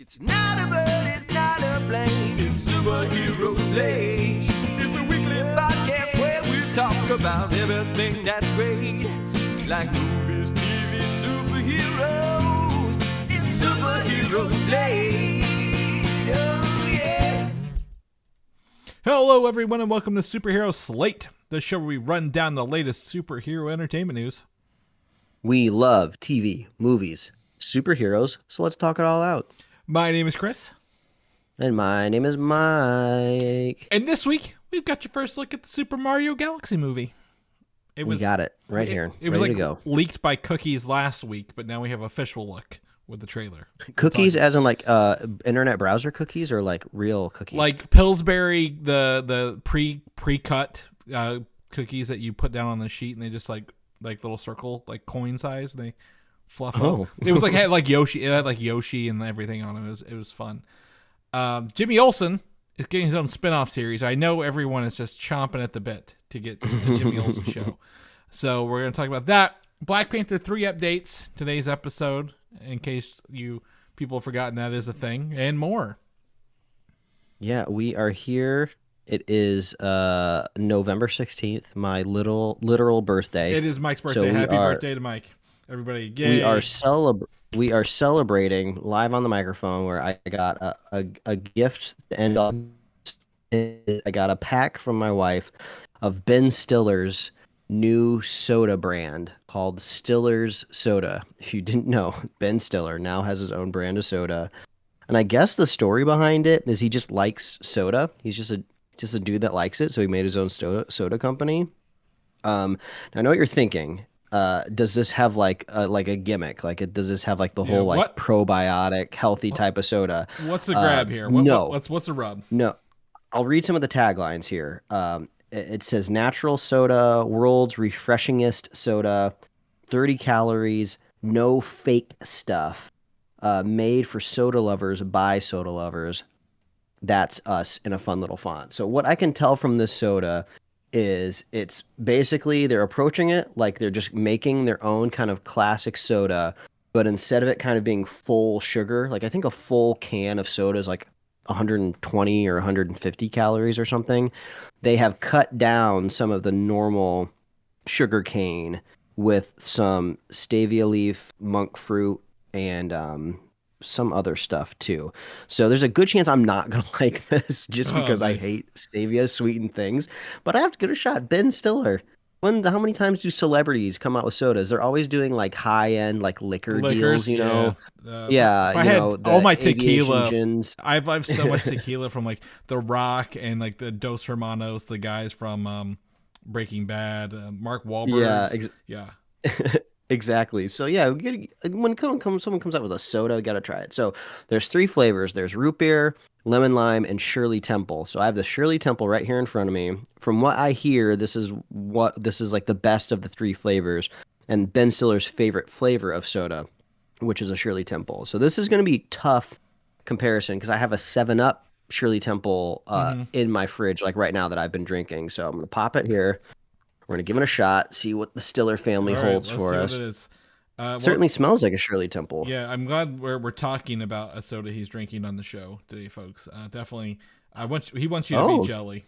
It's not a bird, it's not a plane, it's Superhero Slate. It's a weekly podcast where we talk about everything that's great, like movies, TV, superheroes. It's Superhero Slate. Oh yeah. Hello everyone and welcome to Superhero Slate, the show where we run down the latest superhero entertainment news. We love TV, movies, superheroes, so let's talk it all out. My name is Chris. And my name is Mike. And this week, we've got your first look at the Super Mario Galaxy movie. We got it right here. It was ready like to go. leaked by Cookies last week, but now we have official look with the trailer. Cookies as in like internet browser cookies or like real cookies? Like Pillsbury, the pre-cut cookies that you put down on the sheet and they just like little circle, like coin size, and they fluff up. It was like had like Yoshi. It had like Yoshi and everything on it. It was fun. Jimmy Olsen is getting his own spinoff series. I know everyone is just chomping at the bit to get a Jimmy Olsen show. So we're going to talk about that. Black Panther 3 updates today's episode, in case you people have forgotten that is a thing, and more. Yeah, we are here. It is November 16th, my literal birthday. It is Mike's birthday. So Happy birthday to Mike. Everybody, yay. We are celebrating live on the microphone where I got a gift to end on. I got a pack from my wife of Ben Stiller's new soda brand called Stiller's Soda. If you didn't know, Ben Stiller now has his own brand of soda. And I guess the story behind it is he just likes soda. He's just a dude that likes it, so he made his own soda company. Now I know what you're thinking. Does this have like a gimmick? Does this have like the whole like probiotic, healthy type of soda? What's the grab here? No. What's the rub? No. I'll read some of the taglines here. It says natural soda, world's refreshingest soda, 30 calories, no fake stuff, made for soda lovers by soda lovers. That's us in a fun little font. So what I can tell from this soda is it's basically they're approaching it like they're just making their own kind of classic soda, but instead of it kind of being full sugar, like I think a full can of soda is like 120 or 150 calories or something. They have cut down some of the normal sugar cane with some stevia leaf, monk fruit, and some other stuff too. So there's a good chance I'm not going to like this just because I hate stevia sweetened things, but I have to give it a shot. Ben Stiller. How many times do celebrities come out with sodas? They're always doing like high end like liquor deals, you know? Yeah. I had all my tequila. Gins. I've so much tequila from like The Rock and like the Dos Hermanos, the guys from Breaking Bad, Mark Wahlberg. Yeah. Exactly. So yeah, when someone comes out with a soda, we got to try it. So there's 3 flavors. There's root beer, lemon lime, and Shirley Temple. So I have the Shirley Temple right here in front of me. From what I hear, this is like the best of the 3 flavors, and Ben Stiller's favorite flavor of soda, which is a Shirley Temple. So this is going to be tough comparison because I have a 7-Up Shirley Temple in my fridge like right now that I've been drinking. So I'm going to pop it here. We're going to give it a shot, see what the Stiller family holds for us. What it is. Certainly smells like a Shirley Temple. Yeah, I'm glad we're talking about a soda he's drinking on the show today, folks. Definitely, he wants you to be jelly.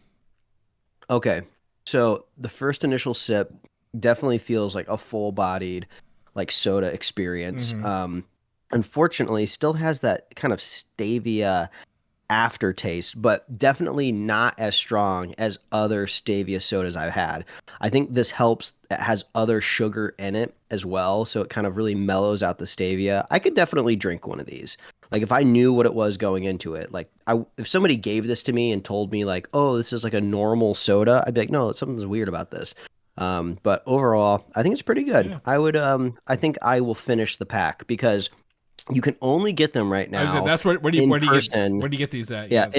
Okay, so the first initial sip definitely feels like a full-bodied, like soda experience. Unfortunately, still has that kind of stevia aftertaste, but definitely not as strong as other stevia sodas I've had. I think this helps. It has other sugar in it as well, so it kind of really mellows out the stevia. I could definitely drink one of these. Like if I knew what it was going into it, like if somebody gave this to me and told me like, oh, this is like a normal soda, I'd be like, no, something's weird about this. But overall, I think it's pretty good. Yeah. I think I will finish the pack because you can only get them right now. That's where do you get these at? Yeah,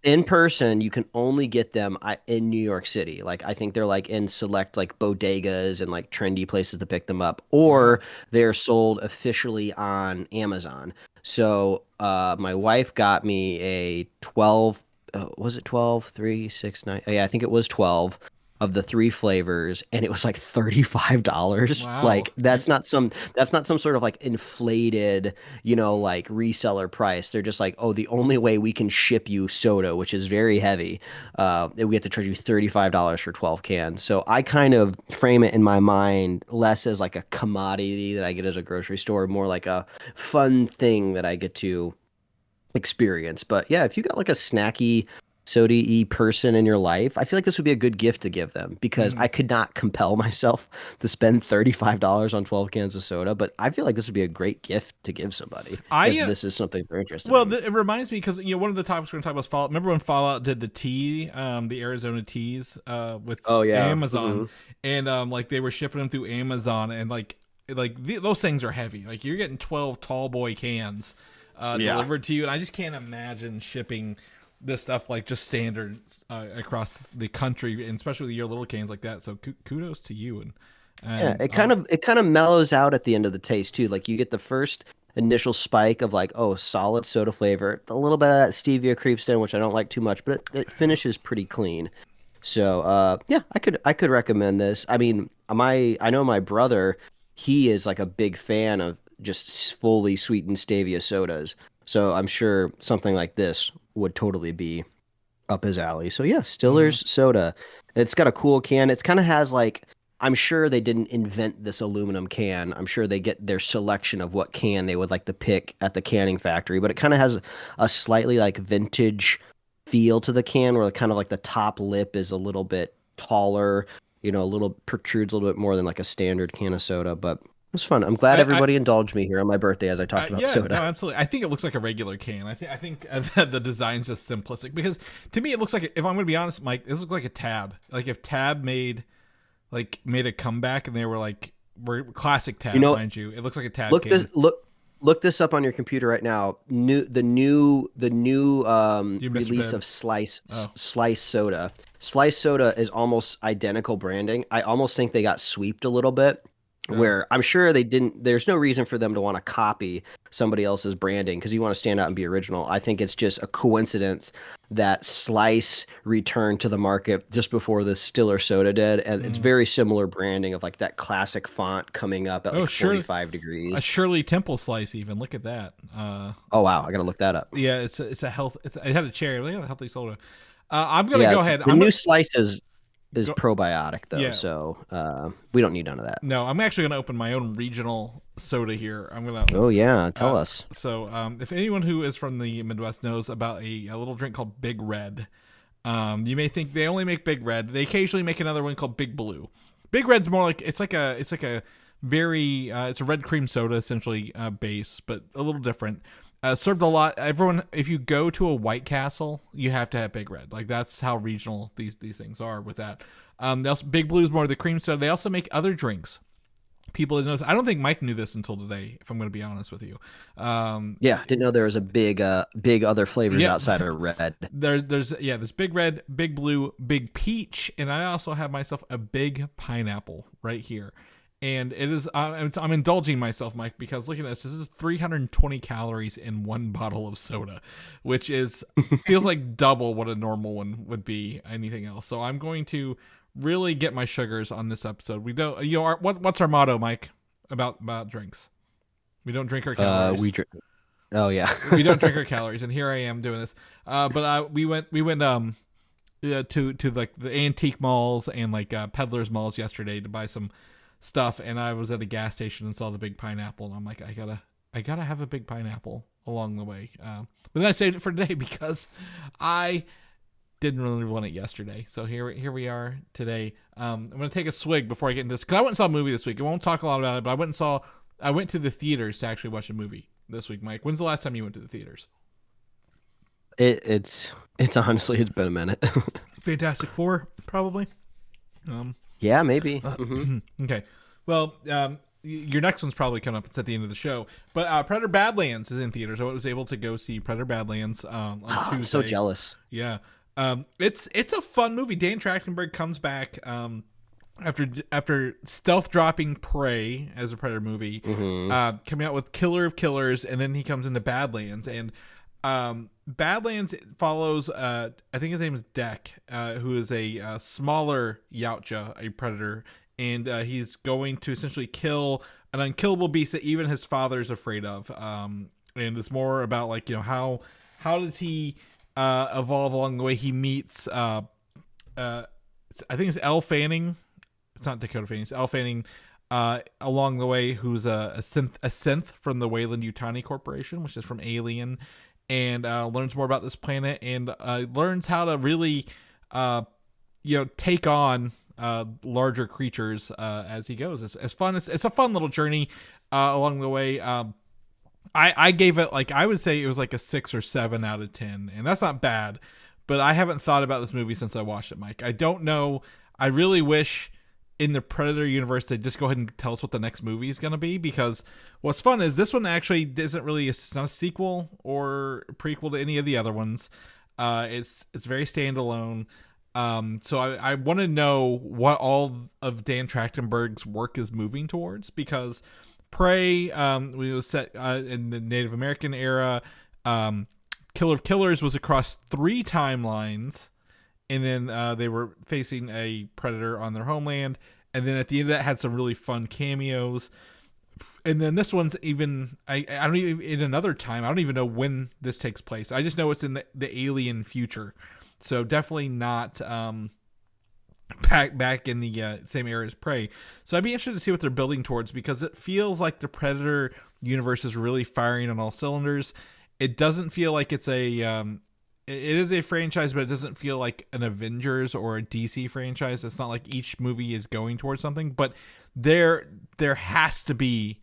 in person, you can only get them in New York City. Like I think they're like in select like bodegas and like trendy places to pick them up, or they're sold officially on Amazon. So my wife got me a 12. Was it 12? 3, 6, 9. Yeah, I think it was 12. of the 3 flavors, and it was like $35. Wow. Like that's not some sort of like inflated, like reseller price. They're just like, oh, the only way we can ship you soda, which is very heavy, we have to charge you $35 for 12 cans. So I kind of frame it in my mind less as like a commodity that I get at a grocery store, more like a fun thing that I get to experience. But yeah, if you got like a snacky soda-y person in your life, I feel like this would be a good gift to give them, because I could not compel myself to spend $35 on 12 cans of soda, but I feel like this would be a great gift to give somebody if this is something they're interested in. It reminds me, because one of the topics we're going to talk about is Fallout. Remember when Fallout did the tea, the Arizona teas with Amazon, and like they were shipping them through Amazon, and those things are heavy. Like you're getting 12 tall boy cans delivered to you, and I just can't imagine shipping this stuff like just standard across the country, and especially with your little cans like that. So kudos to you. And yeah, it kind of mellows out at the end of the taste too. Like you get the first initial spike of like, oh, solid soda flavor, a little bit of that stevia creeps in, which I don't like too much, but it finishes pretty clean. So yeah, I could recommend this. I mean, I know my brother, he is like a big fan of just fully sweetened stevia sodas. So I'm sure something like this would totally be up his alley. So yeah, Stiller's soda. It's got a cool can. It kind of has like, I'm sure they didn't invent this aluminum can. I'm sure they get their selection of what can they would like to pick at the canning factory, but it kind of has a slightly like vintage feel to the can, where kind of like the top lip is a little bit taller, a little protrudes a little bit more than like a standard can of soda, but it was fun. I'm glad everybody indulged me here on my birthday as I talked about soda. No, absolutely. I think it looks like a regular can. I think the design's just simplistic, because to me it looks like, if I'm going to be honest, Mike, this looks like a Tab. Like if Tab made a comeback and they were classic Tab, mind you. It looks like a Tab can. Look this up on your computer right now. The new release of Slice soda. Slice soda is almost identical branding. I almost think they got sweeped a little bit. Where I'm sure they didn't, there's no reason for them to want to copy somebody else's branding, because you want to stand out and be original. I think it's just a coincidence that Slice returned to the market just before the Stiller soda did, and it's very similar branding of like that classic font coming up at 45 degrees. A Shirley Temple slice, even. Look at that. Oh wow, I gotta look that up. Yeah, it had a cherry. Look at the healthy soda. I'm gonna go ahead. The new Slice is probiotic though, so we don't need none of that. No, I'm actually going to open my own regional soda here. I'm going to. Oh yeah, tell us. So, if anyone who is from the Midwest knows about a little drink called Big Red, you may think they only make Big Red. They occasionally make another one called Big Blue. Big Red's more like it's like a very it's a red cream soda essentially base, but a little different. Served a lot. Everyone, if you go to a White Castle, you have to have Big Red. Like that's how regional these things are with that. Big Blue's more of the cream soda. They also make other drinks. People didn't know this. I don't think Mike knew this until today, if I'm going to be honest with you. Didn't know there was a big other flavors outside of red. There's Big Red, Big Blue, Big Peach, and I also have myself a Big Pineapple right here. And it is, I'm indulging myself, Mike, because look at this. This is 320 calories in one bottle of soda, which feels like double what a normal one would be, anything else. So I'm going to really get my sugars on this episode. We don't, what's our motto, Mike, about drinks? We don't drink our calories. Oh yeah. We don't drink our calories, and here I am doing this. But we went to like the antique malls and like peddlers malls yesterday to buy some stuff, and I was at a gas station and saw the Big Pineapple, and I'm like, I gotta have a Big Pineapple along the way. But then I saved it for today because I didn't really want it yesterday. So here we are today. I'm gonna take a swig before I get into this, because I went and saw a movie this week. I won't talk a lot about it, but I went to the theaters to actually watch a movie this week. Mike, when's the last time you went to the theaters? It's honestly, it's been a minute. Fantastic Four, probably. Yeah, maybe. Okay. Well, your next one's probably coming up. It's at the end of the show. But Predator Badlands is in theaters. So I was able to go see Predator Badlands on Tuesday. I'm so jealous. Yeah. It's a fun movie. Dan Trachtenberg comes back after stealth dropping Prey as a Predator movie, coming out with Killer of Killers, and then he comes into Badlands. And Badlands follows, I think his name is Deck, who is a smaller Yautja, a predator, and he's going to essentially kill an unkillable beast that even his father's afraid of. And it's more about like, you know, how does he evolve along the way. He meets I think it's Elle Fanning. It's not Dakota Fanning. It's Elle Fanning. Along the way, who's a synth from the Wayland Yutani Corporation, which is from Alien, and learns more about this planet and learns how to really, take on larger creatures as he goes. It's fun. It's a fun little journey along the way. I gave it, like, I would say it was like a 6 or 7 out of 10, and that's not bad. But I haven't thought about this movie since I watched it, Mike. I don't know. I really wish in the Predator universe they'd just go ahead and tell us what the next movie is going to be, because what's fun is this one actually isn't really it's not a sequel or prequel to any of the other ones. It's very standalone. So I want to know what all of Dan Trachtenberg's work is moving towards, because Prey was set in the Native American era. Killer of Killers was across 3 timelines, and then they were facing a predator on their homeland, and then at the end of that had some really fun cameos. And then this one's even I don't even in another time. I don't even know when this takes place. I just know it's in the alien future, so definitely not back in the same era as Prey. So I'd be interested to see what they're building towards, because it feels like the Predator universe is really firing on all cylinders. It doesn't feel like it's a it is a franchise, but it doesn't feel like an Avengers or a DC franchise. It's not like each movie is going towards something, but there has to be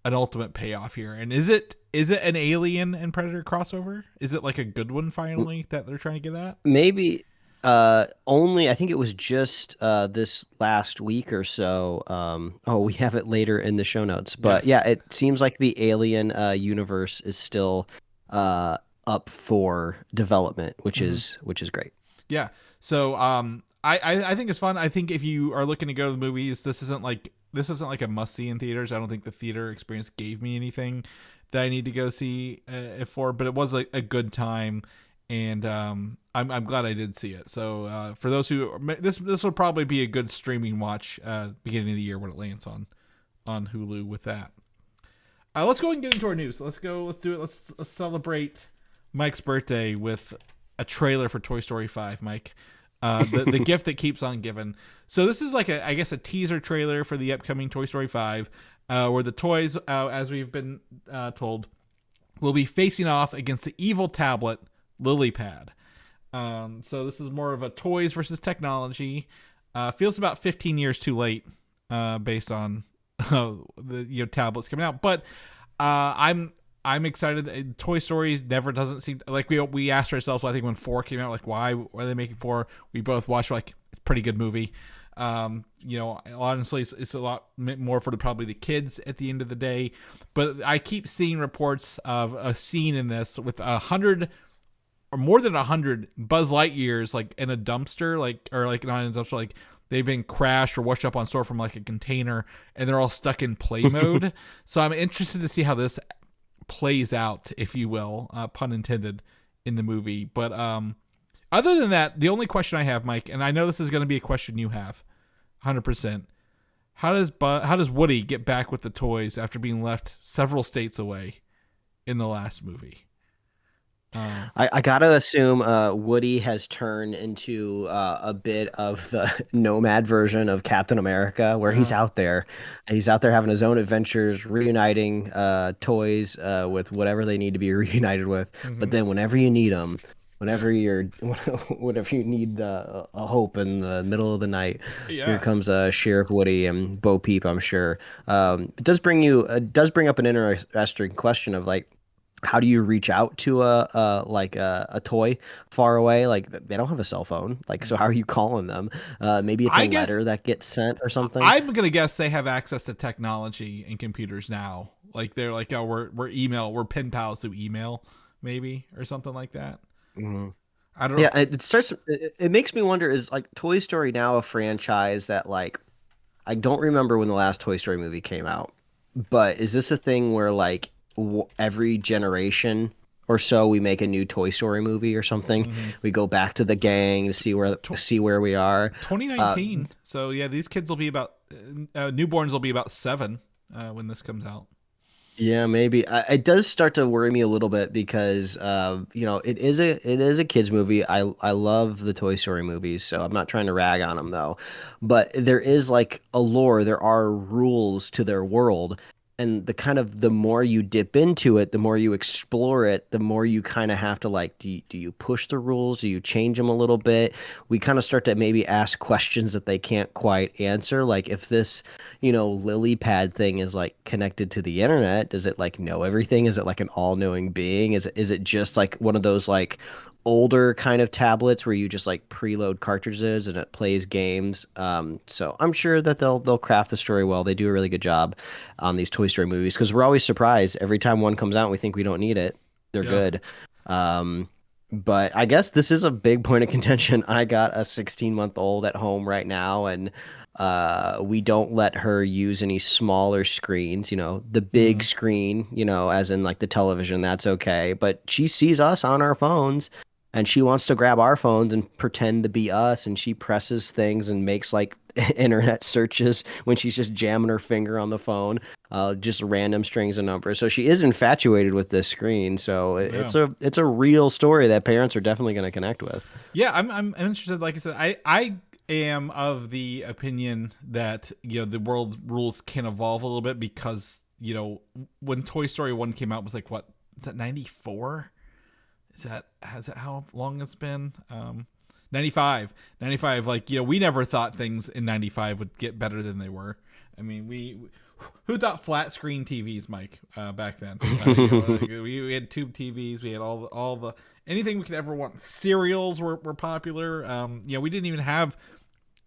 an ultimate payoff here. And is it an Alien and Predator crossover? Is it like a good one finally that they're trying to get at? Maybe only I think it was just this last week or so. We have it later in the show notes, but Yes. yeah, it seems like the Alien universe is still up for development, which is great. Yeah. So I think it's fun. I think if you are looking to go to the movies, this isn't like a must see in theaters. I don't think the theater experience gave me anything that I need to go see it for, but it was a good time, and I'm glad I did see it. So for those who this will probably be a good streaming watch beginning of the year when it lands on Hulu with that. Let's go and get into our news. Let's do it. Let's celebrate Mike's birthday with a trailer for Toy Story 5, Mike. The gift that keeps on giving. So this is like I guess a teaser trailer for the upcoming Toy Story 5, where the toys, as we've been told, will be facing off against the evil tablet Lilypad. So this is more of a toys versus technology. Feels about 15 years too late, based on the tablets coming out, but I'm excited. Toy Story never doesn't seem like we asked ourselves. I think when 4 came out, like why are they making 4? We both watched like it's a pretty good movie. Honestly, it's a lot more for probably the kids at the end of the day. But I keep seeing reports of a scene in this with 100 or more than 100 Buzz Lightyears like in a dumpster, or not in a dumpster, like they've been crashed or washed up on shore from like a container, and they're all stuck in play mode. So I'm interested to see how this plays out, if you will, pun intended, in the movie. But other than that, the only question I have, Mike, and I know this is going to be a question you have, 100%. How does Woody get back with the toys after being left several states away in the last movie? I gotta assume Woody has turned into a bit of the nomad version of Captain America, where he's out there having his own adventures, reuniting toys with whatever they need to be reunited with. But then whenever you need them, whenever you need a hope in the middle of the night, here comes Sheriff Woody and Bo Peep, I'm sure. It does bring up an interesting question of like, how do you reach out to a toy far away? Like they don't have a cell phone. Like, so how are you calling them? Maybe it's a letter that gets sent or something. I'm gonna guess they have access to technology and computers now. Like they're like, oh, we're pen pals through email, maybe, or something like that. Mm-hmm. I don't know. Yeah, it makes me wonder, is like Toy Story now a franchise that, like, I don't remember when the last Toy Story movie came out, but is this a thing where like every generation or so, we make a new Toy Story movie or something. Mm-hmm. We go back to the gang to see where we are. 2019. So yeah, these kids will be about newborns will be about 7 when this comes out. Yeah, maybe. It does start to worry me a little bit because it is a kids movie. I love the Toy Story movies, so I'm not trying to rag on them though. But there is like a lore, there are rules to their world, and the more you dip into it, the more you explore it, the more you kind of have to like, do you push the rules? Do you change them a little bit? We kind of start to maybe ask questions that they can't quite answer. Like if this, Lilypad thing is like connected to the internet, does it like know everything? Is it like an all-knowing being? Is it just like one of those like older kind of tablets where you just like preload cartridges and it plays games? So I'm sure that they'll craft the story well. They do a really good job on these Toy Story movies because we're always surprised every time one comes out and we think we don't need it. They're good. But I guess this is a big point of contention. I got a 16-month-old at home right now, and we don't let her use any smaller screens, the big screen, as in like the television, that's okay. But she sees us on our phones and she wants to grab our phones and pretend to be us. And she presses things and makes like internet searches when she's just jamming her finger on the phone, just random strings of numbers. So she is infatuated with this screen. So it's a real story that parents are definitely going to connect with. Yeah, I'm interested. Like I said, I am of the opinion that the world rules can evolve a little bit because when Toy Story 1 came out, it was like, what is that, 94? Has it how long it's been? 95. Like we never thought things in 95 would get better than they were. I mean, who thought flat screen TVs, Mike, back then? We had tube TVs. We had all the anything we could ever want. Serials were popular. We didn't even have.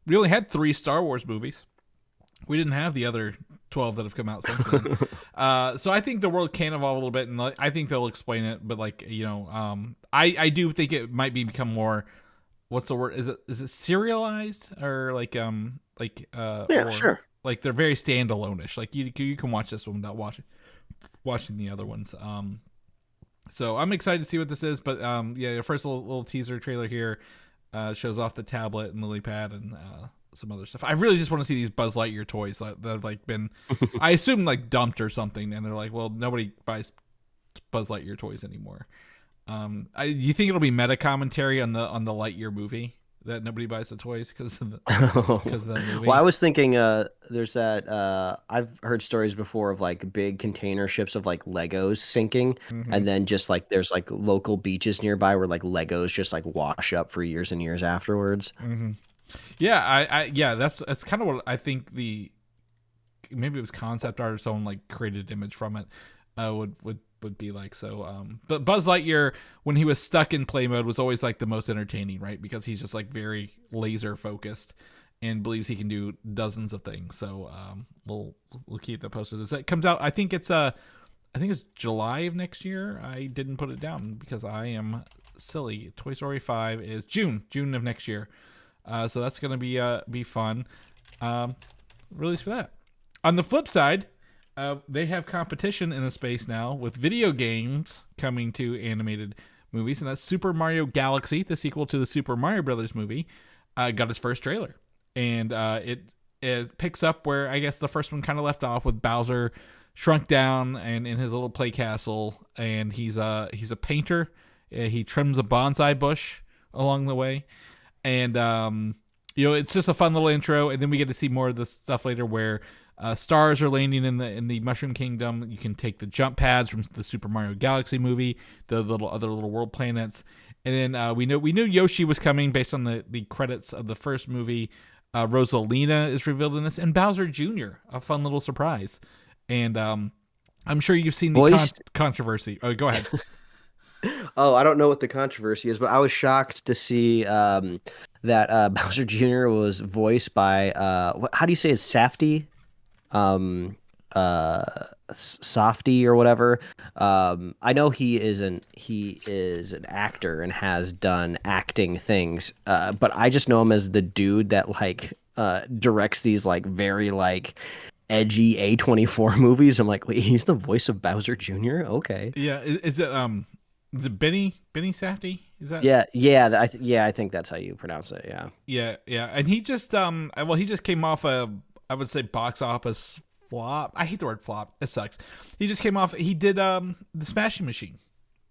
We only had 3 Star Wars movies. We didn't have the other 12 that have come out since then. So I think the world can evolve a little bit, and I think they'll explain it. But I do think it might become more. What's the word? Is it serialized or Sure. Like they're very standalone-ish. Like you can watch this one without watching the other ones. So I'm excited to see what this is. But the first little teaser trailer here shows off the tablet and Lilypad and some other stuff. I really just want to see these Buzz Lightyear toys that have like been, I assume like dumped or something, and they're like, well, nobody buys Buzz Lightyear toys anymore. You think it'll be meta commentary on the Lightyear movie that nobody buys the toys because of the movie? Well, I was thinking there's that I've heard stories before of like big container ships of like Legos sinking, and then just like there's like local beaches nearby where like Legos just like wash up for years and years afterwards. Yeah, that's kind of what I think maybe it was concept art or someone like created an image from it would be like. So but Buzz Lightyear, when he was stuck in play mode, was always like the most entertaining, right? Because he's just like very laser focused and believes he can do dozens of things. So we'll keep that posted as that comes out. I think it's July of next year. I didn't put it down because I am silly. Toy Story 5 is June of next year. So that's gonna be fun. Release for that. On the flip side, they have competition in the space now with video games coming to animated movies, and that's Super Mario Galaxy, the sequel to the Super Mario Brothers movie, got its first trailer, and it picks up where I guess the first one kind of left off with Bowser shrunk down and in his little play castle, and he's a painter. He trims a bonsai bush along the way, and it's just a fun little intro, and then we get to see more of the stuff later where stars are landing in the Mushroom Kingdom. You can take the jump pads from the Super Mario Galaxy movie, the other little world planets, and then we knew Yoshi was coming based on the credits of the first movie. Rosalina is revealed in this, and Bowser Jr., a fun little surprise. And I'm sure you've seen the controversy. Oh, go ahead. Oh, I don't know what the controversy is, but I was shocked to see that Bowser Jr. was voiced by how do you say his Safety? Softy or whatever. I know he is an actor and has done acting things, but I just know him as the dude that like directs these like very like edgy A24 movies. I'm like, wait, he's the voice of Bowser Jr.? Okay. Yeah, is it Is it Benny Safdie? Is that? I think that's how you pronounce it. Yeah. Yeah. And he just he just came off a, I would say, box office flop. I hate the word flop. It sucks. He just came off. He did the Smashing Machine.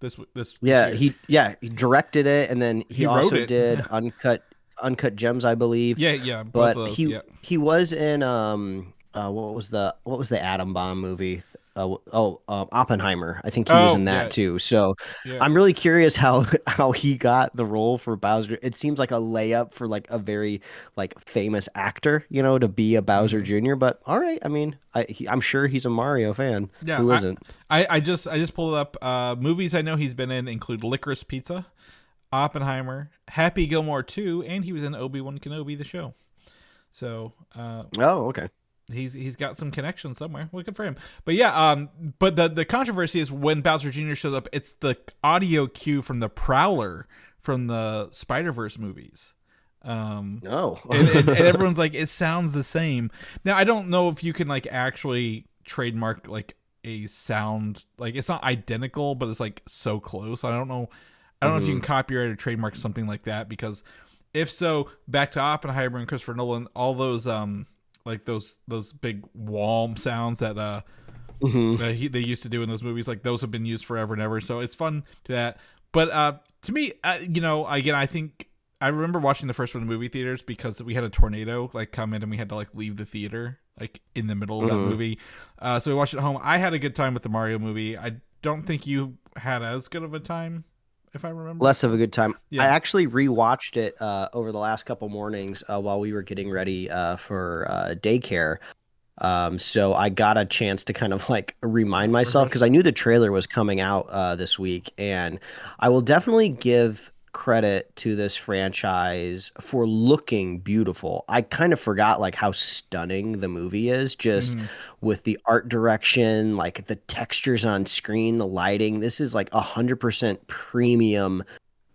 This Yeah, year. he directed it, and then he wrote also it. did Uncut Gems, I believe. Yeah. But Both of those, he was in what was the Atom Bomb movie? Oppenheimer. I think he was in that too. So Yeah. I'm really curious how he got the role for Bowser. It seems like a layup for like a very like famous actor, to be a Bowser Jr. But all right, I mean, I'm sure he's a Mario fan. Yeah, who isn't? I just pulled it up. Movies I know he's been in include Licorice Pizza, Oppenheimer, Happy Gilmore 2, and he was in Obi-Wan Kenobi the show. So okay. He's got some connections somewhere. Well, good for him. But yeah, but the controversy is when Bowser Jr. shows up, it's the audio cue from the Prowler from the Spider-Verse movies. No. and everyone's like, it sounds the same. Now I don't know if you can like actually trademark like a sound, like it's not identical, but it's like so close. I don't know if you can copyright or trademark something like that, because if so, back to Oppenheimer and Christopher Nolan, all those like those big wall sounds that they used to do in those movies, like those have been used forever and ever. So it's fun to that. But to me, again, I think I remember watching the first one in the movie theaters because we had a tornado like come in and we had to like leave the theater like in the middle of that movie. So we watched it at home. I had a good time with the Mario movie. I don't think you had as good of a time, if I remember. Less of a good time. Yeah. I actually rewatched it over the last couple mornings while we were getting ready for daycare. So I got a chance to kind of like remind myself, because I knew the trailer was coming out this week, and I will definitely give credit to this franchise for looking beautiful. I kind of forgot like how stunning the movie is, just with the art direction, like the textures on screen, the lighting. This is like 100% premium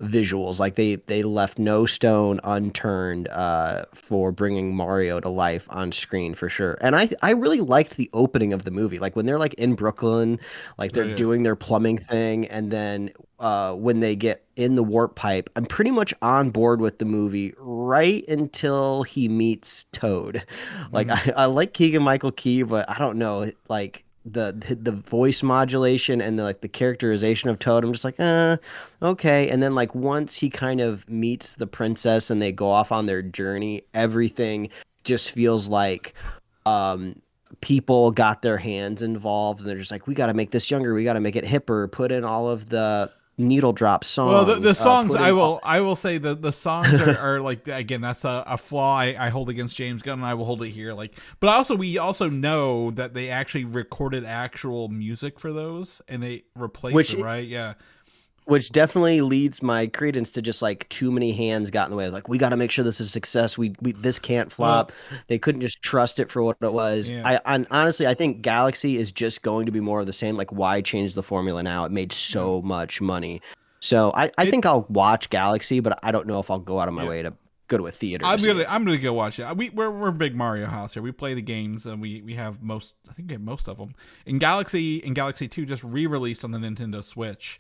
visuals. Like they left no stone unturned for bringing Mario to life on screen, for sure. And I really liked the opening of the movie, like when they're like in Brooklyn, like they're doing their plumbing thing, and then when they get in the warp pipe, I'm pretty much on board with the movie right until he meets Toad. Like I like Keegan-Michael Key, but I don't know, like the voice modulation and the characterization of Toad, I'm just like, okay. And then like once he kind of meets the princess and they go off on their journey, everything just feels like people got their hands involved, and they're just like, we got to make this younger, we got to make it hipper, put in all of the needle drop songs. Well, the songs, I will say the songs are like, again, that's a flaw I hold against James Gunn, and I will hold it here. Like, but we also know that they actually recorded actual music for those, and they replaced it, right? Yeah. Which definitely leads my credence to just like too many hands got in the way. Like, we got to make sure this is a success. We this can't flop. They couldn't just trust it for what it was. Yeah. Honestly, I think Galaxy is just going to be more of the same. Like, why change the formula now? It made so much money. So I think I'll watch Galaxy, but I don't know if I'll go out of my way to go to a theater. I'm gonna go watch it. We're a big Mario house here. We play the games, and we have most. I think we have most of them. In Galaxy 2 just re-released on the Nintendo Switch.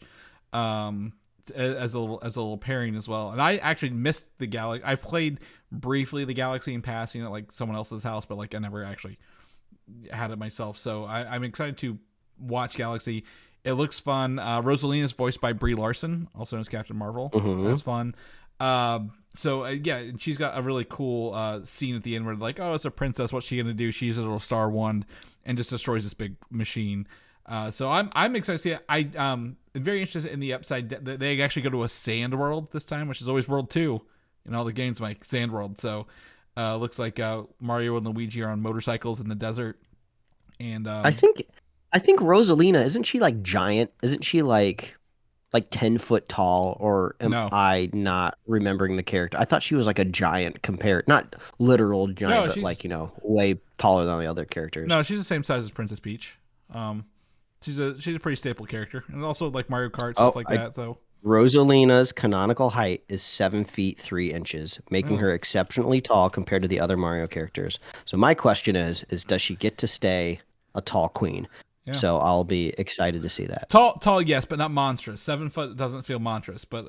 As a little pairing as well. And I actually missed the Galaxy. I played briefly the Galaxy in passing at like someone else's house, but like I never actually had it myself. So I'm excited to watch Galaxy. It looks fun. Rosalina is voiced by Brie Larson, also known as Captain Marvel. That's fun. So yeah, and she's got a really cool scene at the end where like, oh, it's a princess. What's she gonna do? She uses a little star wand and just destroys this big machine. So I'm excited to see it. I'm very interested in the upside. They actually go to a sand world this time, which is always World 2 in all the games, like Sand World. So looks like Mario and Luigi are on motorcycles in the desert. And I think Rosalina, isn't she like giant? Isn't she like 10 foot tall? Or am I not remembering the character? I thought she was like a giant compared, not literal giant, but like, way taller than the other characters. No, she's the same size as Princess Peach. She's a pretty staple character, and also like Mario Kart stuff like that. So Rosalina's canonical height is 7 feet 3 inches, making her exceptionally tall compared to the other Mario characters. So my question is does she get to stay a tall queen? Yeah. So I'll be excited to see that. Tall, yes, but not monstrous. 7 foot doesn't feel monstrous, but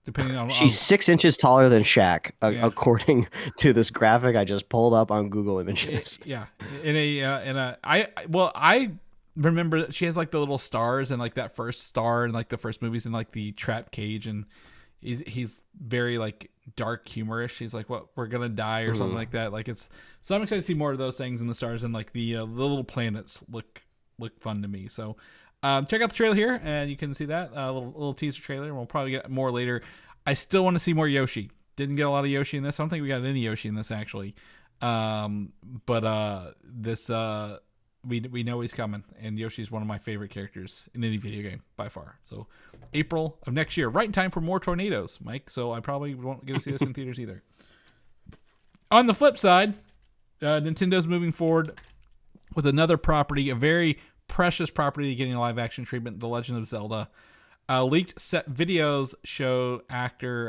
depending on She's 6 inches taller than Shaq, Yeah. according to this graphic I just pulled up on Google Images. Yeah, I remember she has like the little stars and like that first star and like the first movies in like the trap cage, and he's very like dark humorous. He's like, "What, we're gonna die" or something like that. Like so I'm excited to see more of those things, and the stars and like the little planets look fun to me. So check out the trailer here, and you can see that little teaser trailer. And we'll probably get more later. I still want to see more Yoshi. Didn't get a lot of Yoshi in this. I don't think we got any Yoshi in this actually. But this we know he's coming, and Yoshi's one of my favorite characters in any video game by far. So April of next year, right in time for more tornadoes, Mike. So I probably won't get to see this in theaters either. On the flip side, Nintendo's moving forward with another property, a very precious property getting a live action treatment, The Legend of Zelda. Leaked set videos show actress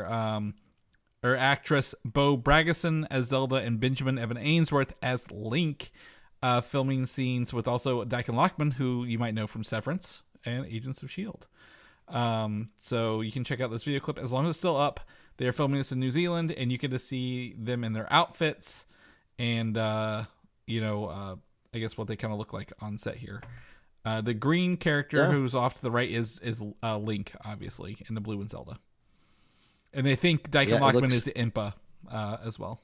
Bo Bragason as Zelda and Benjamin Evan Ainsworth as Link, filming scenes with also Dichen Lachman, who you might know from Severance and Agents of S.H.I.E.L.D. So you can check out this video clip as long as it's still up. They are filming this in New Zealand, and you get to see them in their outfits and, I guess what they kind of look like on set here. The green character who's off to the right is Link, obviously, in the blue in Zelda. And they think Dichen Lachman is Impa as well.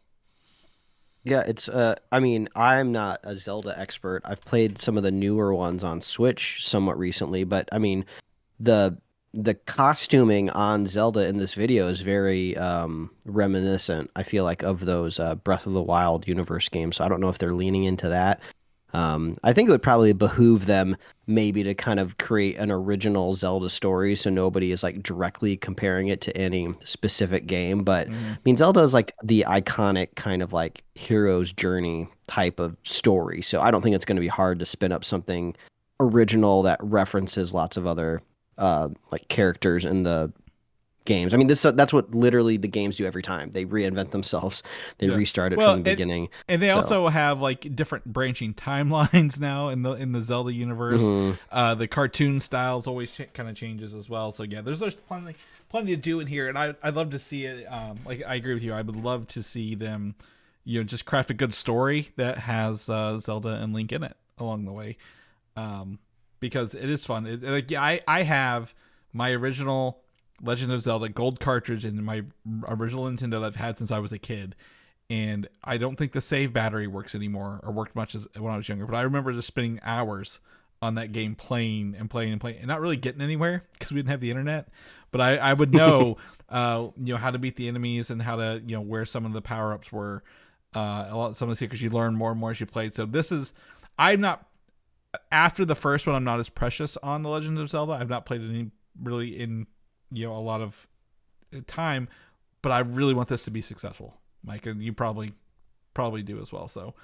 Yeah, it's I mean, I'm not a Zelda expert. I've played some of the newer ones on Switch somewhat recently, but I mean, the costuming on Zelda in this video is very reminiscent, I feel like, of those Breath of the Wild universe games. So I don't know if they're leaning into that. I think it would probably behoove them maybe to kind of create an original Zelda story so nobody is like directly comparing it to any specific game. But I mean, Zelda is like the iconic kind of like hero's journey type of story. So I don't think it's going to be hard to spin up something original that references lots of other like characters in the games. I mean, that's what literally the games do every time. They reinvent themselves. They restart it from the beginning. And they also have like different branching timelines now in the Zelda universe. The cartoon styles always kind of changes as well. So yeah, there's plenty to do in here, and I'd love to see it. Like I agree with you. I would love to see them, just craft a good story that has Zelda and Link in it along the way, because it is fun. I have my original Legend of Zelda gold cartridge in my original Nintendo that I've had since I was a kid, and I don't think the save battery works anymore or worked much as when I was younger, but I remember just spending hours on that game playing and not really getting anywhere because we didn't have the internet, but I would know how to beat the enemies and how to where some of the power-ups were, some of the secrets you learn more and more as you played. So I'm not, after the first one, I'm not as precious on the Legend of Zelda. I've not played any really in a lot of time, but I really want this to be successful, Mike, and you probably do as well. So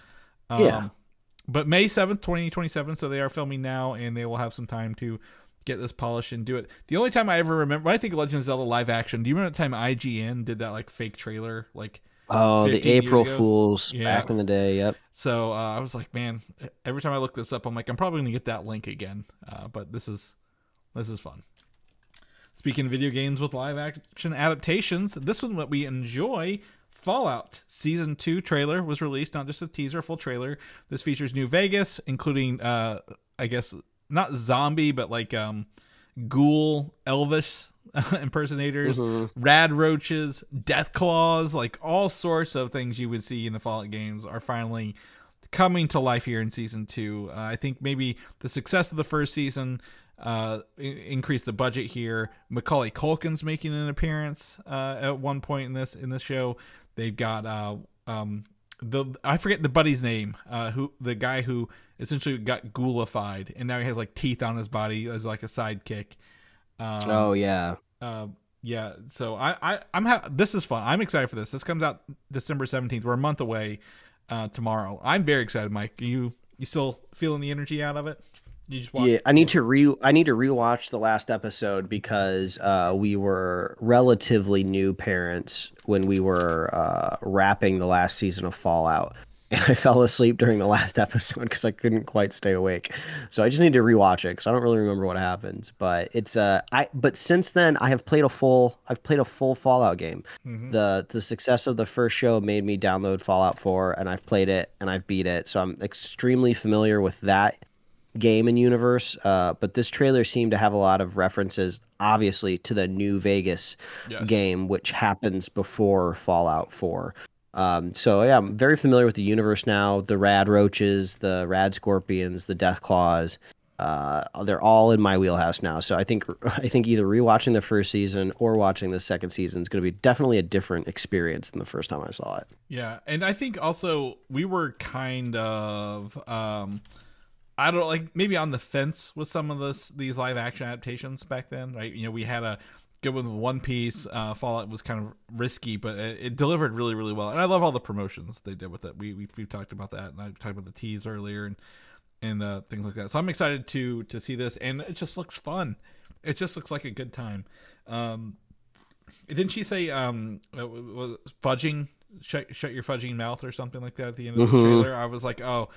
but May 7th 2027, so they are filming now, and they will have some time to get this polished and do it. The only time I ever remember, when I think of Legend of Zelda live action, do you remember the time IGN did that like fake trailer, like the April Fools back in the day? Yep. So I was like, man, every time I look this up, I'm like, I'm probably gonna get that link again, but this is fun. Speaking of video games with live action adaptations, this one that we enjoy, Fallout Season 2 trailer was released, not just a teaser, a full trailer. This features New Vegas, including, I guess, not zombie, but like ghoul, Elvis impersonators, rad roaches, death claws, like all sorts of things you would see in the Fallout games are finally coming to life here in Season 2. I think maybe the success of the first season increase the budget here. Macaulay Culkin's making an appearance at one point in this show. They've got I forget the buddy's name, the guy who essentially got ghoulified and now he has like teeth on his body as like a sidekick. So this is fun. I'm excited for this. This comes out December 17th. We're a month away tomorrow. I'm very excited, Mike. You still feeling the energy out of it? I need to rewatch the last episode because we were relatively new parents when we were wrapping the last season of Fallout, and I fell asleep during the last episode because I couldn't quite stay awake. So I just need to rewatch it because I don't really remember what happens. But it's but since then I've played a full Fallout game. Mm-hmm. The success of the first show made me download Fallout 4, and I've played it and I've beat it. So I'm extremely familiar with that game and universe. But this trailer seemed to have a lot of references, obviously, to the New Vegas game, which happens before Fallout 4. So yeah, I'm very familiar with the universe now. The rad roaches, the rad scorpions, the death claws, they're all in my wheelhouse now. So I think either rewatching the first season or watching the second season is going to be definitely a different experience than the first time I saw it. Yeah, and I think also we were kind of I don't know, like maybe on the fence with some of these live action adaptations back then, right? You know, we had a good one with One Piece. Fallout was kind of risky, but it delivered really, really well. And I love all the promotions they did with it. We've talked about that, and I talked about the tease earlier and things like that. So I'm excited to see this, and it just looks fun. It just looks like a good time. Didn't she say was fudging? Shut your fudging mouth or something like that at the end of the trailer. I was like, oh,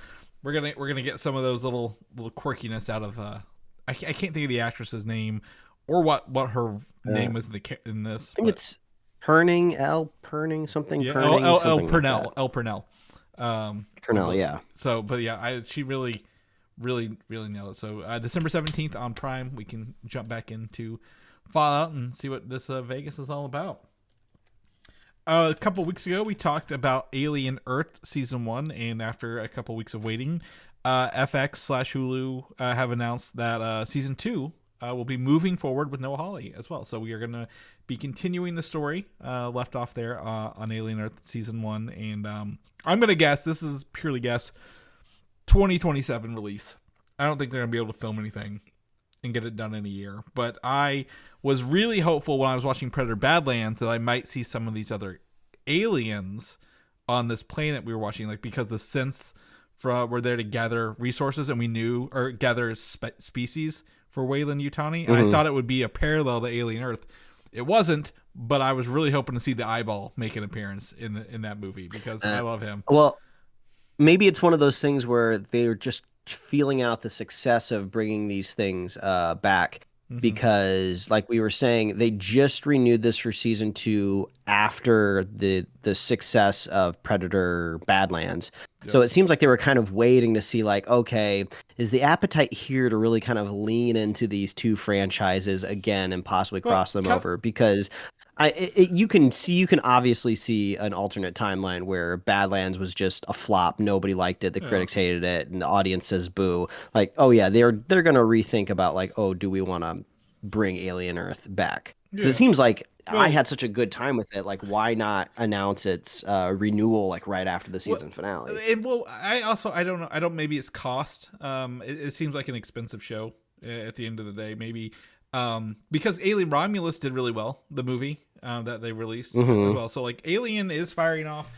we're gonna get some of those little quirkiness out of I can't think of the actress's name or what her name was in this. I think it's Perning, something. Yeah, Perning, L Purnell, L Purnell. Purnell, yeah. So, but yeah, she really nailed it. So December 17th on Prime, we can jump back into Fallout and see what this Vegas is all about. A couple weeks ago, we talked about Alien Earth Season 1, and after a couple weeks of waiting, FX/Hulu have announced that Season 2 will be moving forward with Noah Hawley as well. So we are going to be continuing the story left off there on Alien Earth Season 1, and I'm going to guess, this is purely guess, 2027 release. I don't think they're going to be able to film anything and get it done in a year, but I was really hopeful when I was watching Predator Badlands that I might see some of these other aliens on this planet we were watching, like because the synths were there to gather resources, and we knew, or gather species for Weyland-Yutani, and I thought it would be a parallel to Alien Earth. It wasn't, but I was really hoping to see the eyeball make an appearance in that movie because I love him. Well, maybe it's one of those things where they're just feeling out the success of bringing these things back, because like we were saying, they just renewed this for Season 2 after the success of Predator Badlands. So it seems like they were kind of waiting to see, like, okay, is the appetite here to really kind of lean into these two franchises again and possibly cross them over? Because you can obviously see an alternate timeline where Badlands was just a flop. Nobody liked it. The critics hated it, and the audience says boo. Like, oh yeah, they're gonna rethink about, like, oh, do we want to bring Alien Earth back? Because it seems like I had such a good time with it. Like, why not announce its renewal like right after the season finale? I don't know. Maybe it's cost. It seems like an expensive show at the end of the day. Maybe because Alien Romulus did really well, the movie that they released as well. So like Alien is firing off,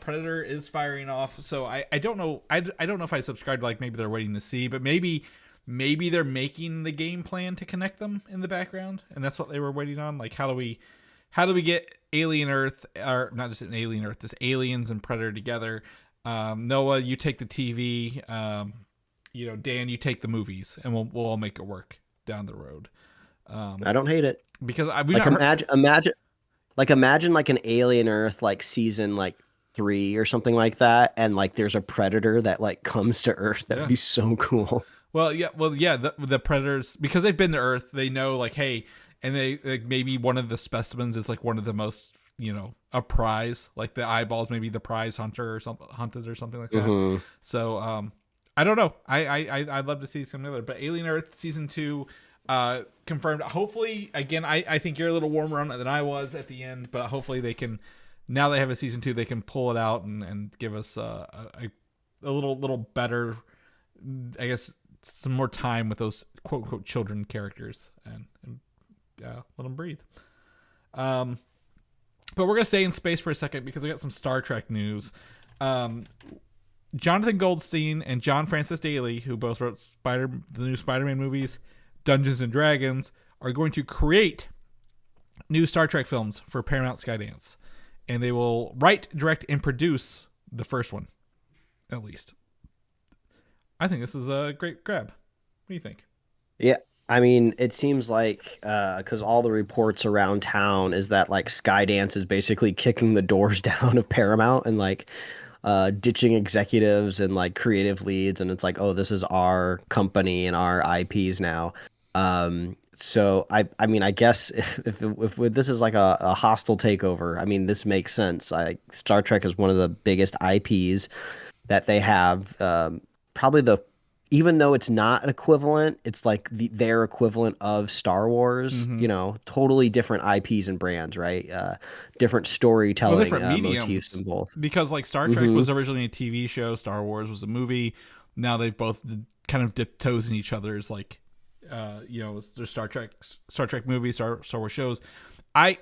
Predator is firing off. So I don't know. I don't know if I subscribe to, like, maybe they're waiting to see, but maybe they're making the game plan to connect them in the background, and that's what they were waiting on. Like, how do we get Alien Earth, or not just an Alien Earth, this Aliens and Predator together? Noah, you take the TV. Dan, you take the movies, and we'll all make it work down the road. I don't hate it, because imagine like an Alien Earth like season like 3 or something like that, and like there's a predator that like comes to Earth. That'd be so cool. Well, yeah. The predators, because they've been to Earth, they know, like, hey, and they, like, maybe one of the specimens is like one of the most, a prize, like the eyeballs, maybe the prize hunter or something, hunted or something like that. So I don't know. I'd love to see some other, but Alien Earth Season 2 confirmed. Hopefully, again, I think you're a little warmer on it than I was at the end, but hopefully they can, now they have a Season 2, they can pull it out and give us a little better, I guess, some more time with those quote unquote children characters and let them breathe. But we're gonna stay in space for a second because we got some Star Trek news. Jonathan Goldstein and John Francis Daley, who both wrote the new Spider-Man movies, Dungeons and Dragons, are going to create new Star Trek films for Paramount Skydance, and they will write, direct, and produce the first one. at least. I think this is a great grab. What do you think? Yeah, I mean, it seems like because all the reports around town is that like Skydance is basically kicking the doors down of Paramount and like ditching executives and like creative leads, and it's like, oh, this is our company and our IPs now. So I mean, I guess if this is like a hostile takeover, I mean, this makes sense. Star Trek is one of the biggest IPs that they have. Probably even though it's not an equivalent, it's like their equivalent of Star Wars. Mm-hmm. You know, totally different IPs and brands, right? Different storytelling different motifs in both. Because like Star Trek was originally a TV show, Star Wars was a movie. Now they've both kind of dipped toes in each other's like, there's Star Trek movies, Star Wars shows. I've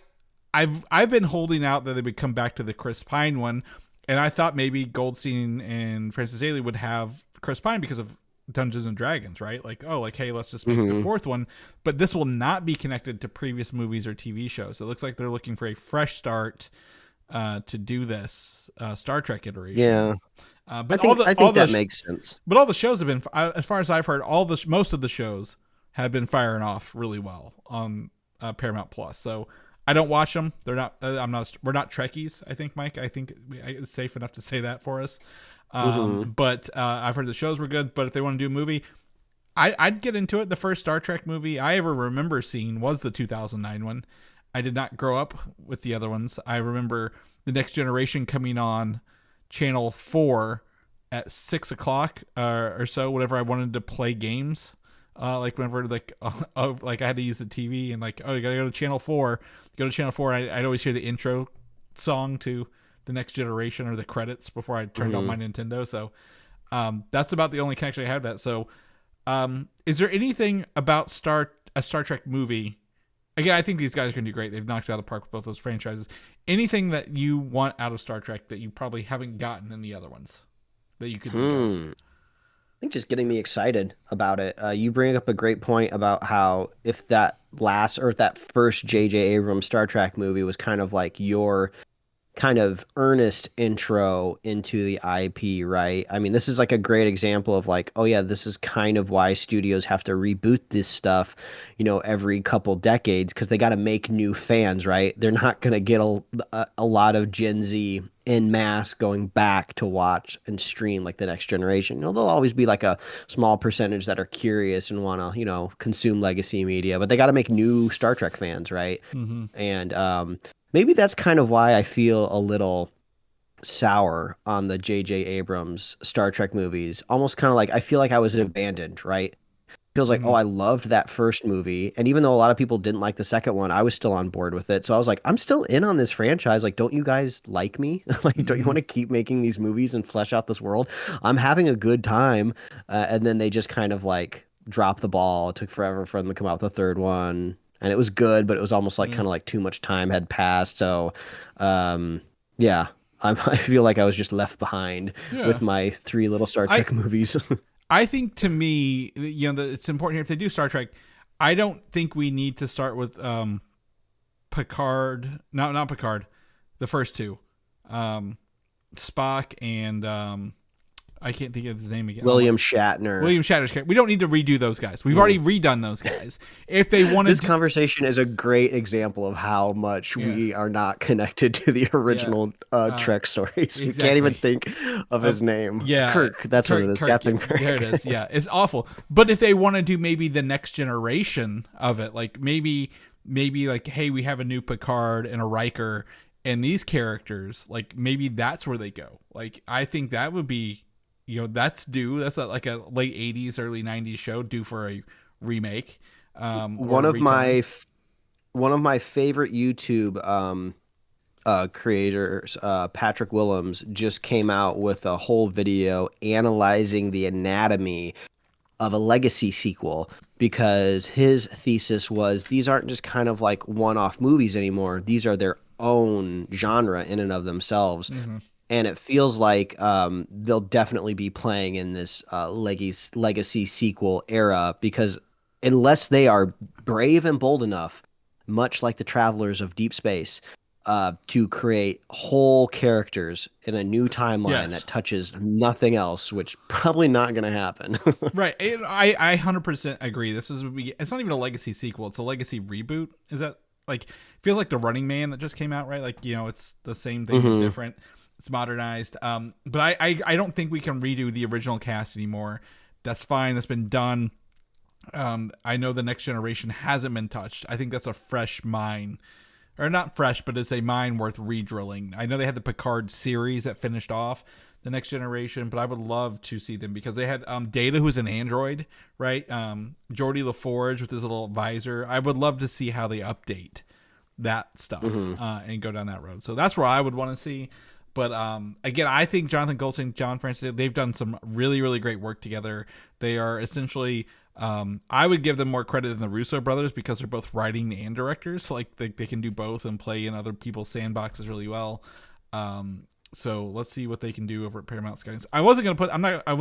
been holding out that they would come back to the Chris Pine one, and I thought maybe Goldstein and Francis Daly would have Chris Pine because of Dungeons and Dragons, right? Like, oh, like, hey, let's just make the fourth one. But this will not be connected to previous movies or TV shows. It looks like they're looking for a fresh start to do this Star Trek iteration. Yeah, but I think that makes sense. But all the shows have been, as far as I've heard, most of the shows have been firing off really well on Paramount Plus. So I don't watch them. They're not. We're not Trekkies. I think, Mike. I think it's safe enough to say that for us. But I've heard the shows were good. But if they want to do a movie, I'd get into it. The first Star Trek movie I ever remember seeing was the 2009 one. I did not grow up with the other ones. I remember The Next Generation coming on Channel 4 at 6 o'clock or so, whenever I wanted to play games. Like whenever like I had to use the TV and like, oh, you gotta go to Channel 4. Go to Channel 4. I'd always hear the intro song to The Next Generation or the credits before I turned on my Nintendo. So that's about the only connection I had with that. So is there anything about a Star Trek movie? Again, I think these guys are going to do great. They've knocked it out of the park with both those franchises. Anything that you want out of Star Trek that you probably haven't gotten in the other ones that you could think of? I think just getting me excited about it. You bring up a great point about how if that first J.J. Abrams Star Trek movie was kind of like your kind of earnest intro into the IP, right? I mean, this is like a great example of like, oh yeah, this is kind of why studios have to reboot this stuff, every couple decades, because they got to make new fans, right? They're not going to get a lot of Gen Z en masse going back to watch and stream like The Next Generation. There'll always be like a small percentage that are curious and want to, consume legacy media, but they got to make new Star Trek fans, right? And maybe that's kind of why I feel a little sour on the J.J. Abrams Star Trek movies. Almost kind of like I feel like I was abandoned, right? Feels like, oh, I loved that first movie. And even though a lot of people didn't like the second one, I was still on board with it. So I was like, I'm still in on this franchise. Like, don't you guys like me? Like, don't you want to keep making these movies and flesh out this world? I'm having a good time. And then they just kind of like dropped the ball. It took forever for them to come out with a third one. And it was good, but it was almost like kind of like too much time had passed. So, yeah, I feel like I was just left behind with my 3 little Star Trek movies. I think to me, it's important here if they do Star Trek. I don't think we need to start with Picard. Not Picard. The first two, Spock and I can't think of his name again. William Shatner. William Shatner's character. We don't need to redo those guys. We've already redone those guys. If they wanted, this conversation is a great example of how much we are not connected to the original Trek stories. Exactly. We can't even think of his name. Yeah, Kirk. That's what it is. Captain Kirk. There it is. Yeah, it's awful. But if they want to do maybe the next generation of it, like maybe like, hey, we have a new Picard and a Riker, and these characters, like maybe that's where they go. Like I think that would be. That's due. That's like a late 80s, early 90s show due for a remake. One of my favorite YouTube creators, Patrick Willems, just came out with a whole video analyzing the anatomy of a legacy sequel, because his thesis was these aren't just kind of like one-off movies anymore. These are their own genre in and of themselves. And it feels like they'll definitely be playing in this legacy sequel era, because unless they are brave and bold enough, much like the Travelers of Deep Space, to create whole characters in a new timeline Yes. that touches nothing else, which probably not going to happen. Right. I 100% agree. It's not even a legacy sequel. It's a legacy reboot. Is that like, feels like the Running Man that just came out, right? Like, it's the same thing, but different. It's modernized. But I don't think we can redo the original cast anymore. That's fine. That's been done. I know the Next Generation hasn't been touched. I think that's a fresh mine. Or not fresh, but it's a mine worth re-drilling. I know they had the Picard series that finished off the Next Generation, but I would love to see them because they had Data, who's an android, right? Geordi LaForge with his little visor. I would love to see how they update that stuff and go down that road. So that's where I would want to see. But again, I think Jonathan Goldstein, John Francis, they've done some really, really great work together. They are essentially... I would give them more credit than the Russo brothers because they're both writing and directors. So like they can do both and play in other people's sandboxes really well. So let's see what they can do over at Paramount Skydance. I was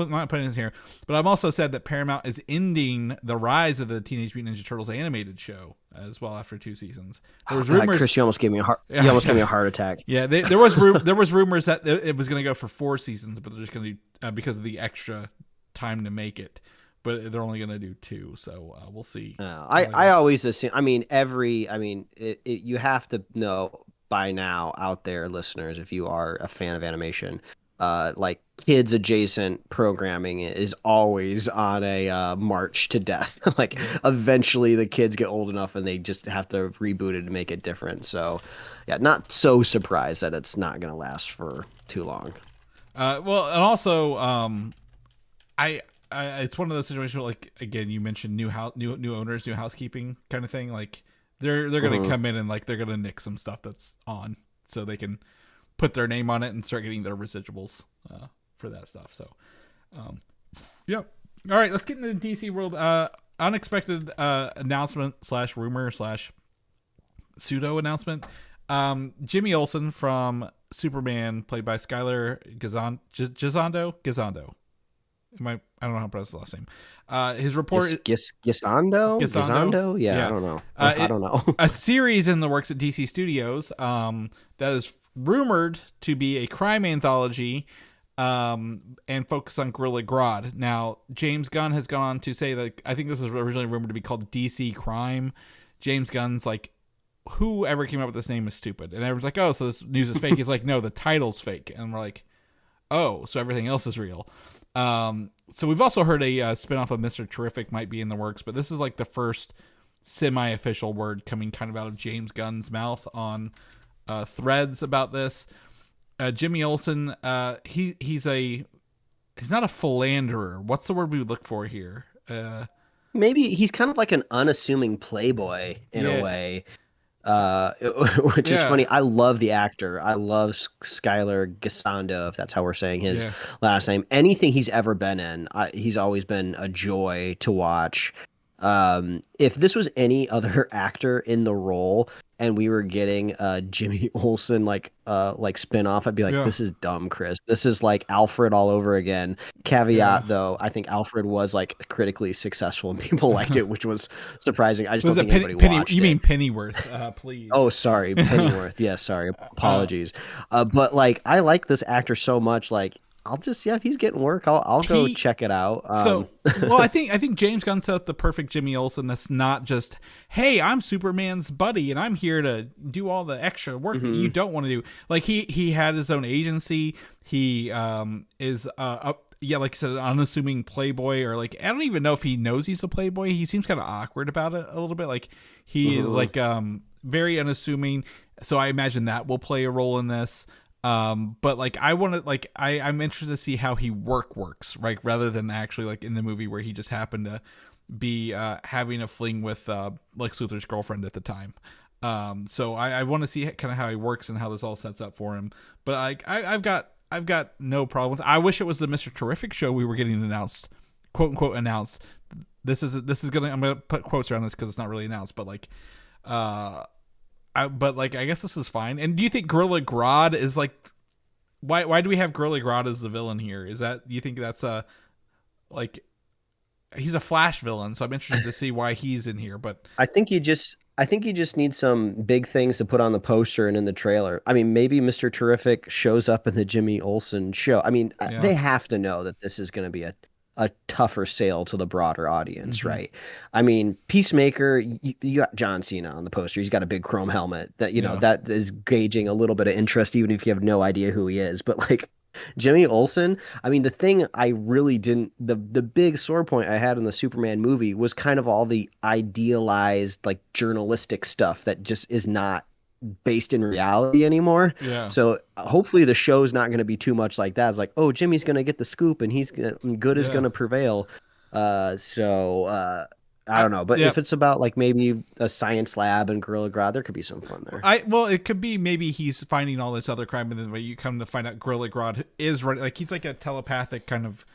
not putting this here, but I've also said that Paramount is ending the rise of the Teenage Mutant Ninja Turtles animated show as well after 2 seasons. There was rumors. Chris, you almost gave me a heart attack. Yeah, there was rumors that it was going to go for 4 seasons, but they're just going to because of the extra time to make it. But they're only going to do 2, so we'll see. I always assume. You have to know by now out there, listeners, if you are a fan of animation, like kids adjacent programming is always on a march to death. Like eventually the kids get old enough and they just have to reboot it to make it different. So yeah, not so surprised that it's not going to last for too long. Well, and also it's one of those situations where, like, again, you mentioned new owners, new housekeeping kind of thing. Like they're going to come in and like they're going to nick some stuff that's on so they can put their name on it and start getting their residuals for that stuff. So, yep. All right, let's get into the DC world. Unexpected announcement / rumor / pseudo announcement. Jimmy Olsen from Superman, played by Skylar Gisondo. I don't know how to pronounce the last name. His report Gisondo? Yeah, I don't know. I don't know. A series in the works at DC Studios that is rumored to be a crime anthology and focus on Gorilla Grodd. Now, James Gunn has gone on to say that I think this was originally rumored to be called DC Crime. James Gunn's like, whoever came up with this name is stupid. And everyone's like, oh, so this news is fake. He's like, no, the title's fake. And we're like, oh, so everything else is real. So we've also heard a spinoff of Mr. Terrific might be in the works, but this is like the first semi-official word coming kind of out of James Gunn's mouth on threads about this. Jimmy Olsen, he's not a philanderer. What's the word we would look for here? Maybe he's kind of like an unassuming playboy in a way. Which is funny. I love the actor. I love Skylar Gisondo, if that's how we're saying his last name. Anything he's ever been in, he's always been a joy to watch. If this was any other actor in the role and we were getting Jimmy Olsen like spinoff, I'd be like, this is dumb, Chris. This is like Alfred all over again. Caveat though, I think Alfred was like critically successful and people liked it, which was surprising. I just don't think anybody watched it. You mean Pennyworth, please. Oh, sorry, Pennyworth. Yes, sorry. Apologies. But like, I like this actor so much. Like, I'll just if he's getting work, I'll go check it out. I think James Gunn set up the perfect Jimmy Olsen. That's not just, hey, I'm Superman's buddy and I'm here to do all the extra work that you don't want to do. Like he had his own agency. He is like I said, an unassuming playboy, or like I don't even know if he knows he's a playboy. He seems kind of awkward about it a little bit. Like he is like very unassuming. So I imagine that will play a role in this. But like I want to I'm interested to see how he works, right? Rather than actually like in the movie where he just happened to be having a fling with Lex Luthor's girlfriend at the time. So I want to see kind of how he works and how this all sets up for him. But I've got no problem with it. I wish it was the Mr. Terrific show we were getting announced, quote unquote announced. I'm gonna put quotes around this because it's not really announced, but like I guess this is fine. And do you think Gorilla Grodd is like, why do we have Gorilla Grodd as the villain here? Is that, do you think that's he's a Flash villain, so I'm interested to see why he's in here. But I think you just I think you just need some big things to put on the poster and in the trailer. I mean, maybe Mr. Terrific shows up in the Jimmy Olsen show. I mean, Yeah. they have to know that this is going to be a tougher sale to the broader audience, Hmm. right? I mean, Peacemaker, you got John Cena on the poster. He's got a big chrome helmet that, Yeah. that is gauging a little bit of interest, even if you have no idea who he is. But like Jimmy Olsen, I mean, the thing I really didn't, the big sore point I had in the Superman movie was kind of all the idealized, like journalistic stuff that just is not based in reality anymore. Yeah. So hopefully the show's not going to be too much like that. It's like, oh, Jimmy's going to get the scoop and good is Yeah. going to prevail. I don't know, but Yeah. if it's about like maybe a science lab and Gorilla Grodd, there could be some fun there. Well, it could be maybe he's finding all this other crime, and then you come to find out Gorilla Grodd is right. Like he's like a telepathic kind of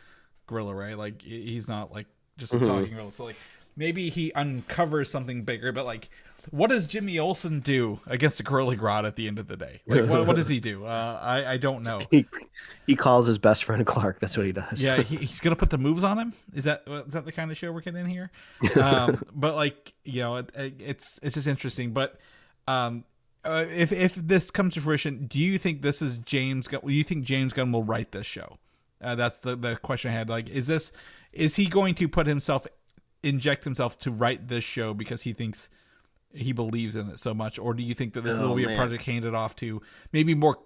gorilla, right? Like he's not like just a talking gorilla. So like maybe he uncovers something bigger. But like, what does Jimmy Olsen do against a Gorilla Grodd at the end of the day? Like what does he do? I don't know. He calls his best friend Clark. That's what he does. Yeah, he's gonna put the moves on him. Is that the kind of show we're getting here? But like it's just interesting. But if this comes to fruition, do you think this is James Gunn? Do you think James Gunn will write this show? That's the question I had. Like, is he going to inject himself to write this show because he thinks he believes in it so much, or do you think that this will be a project handed off to maybe more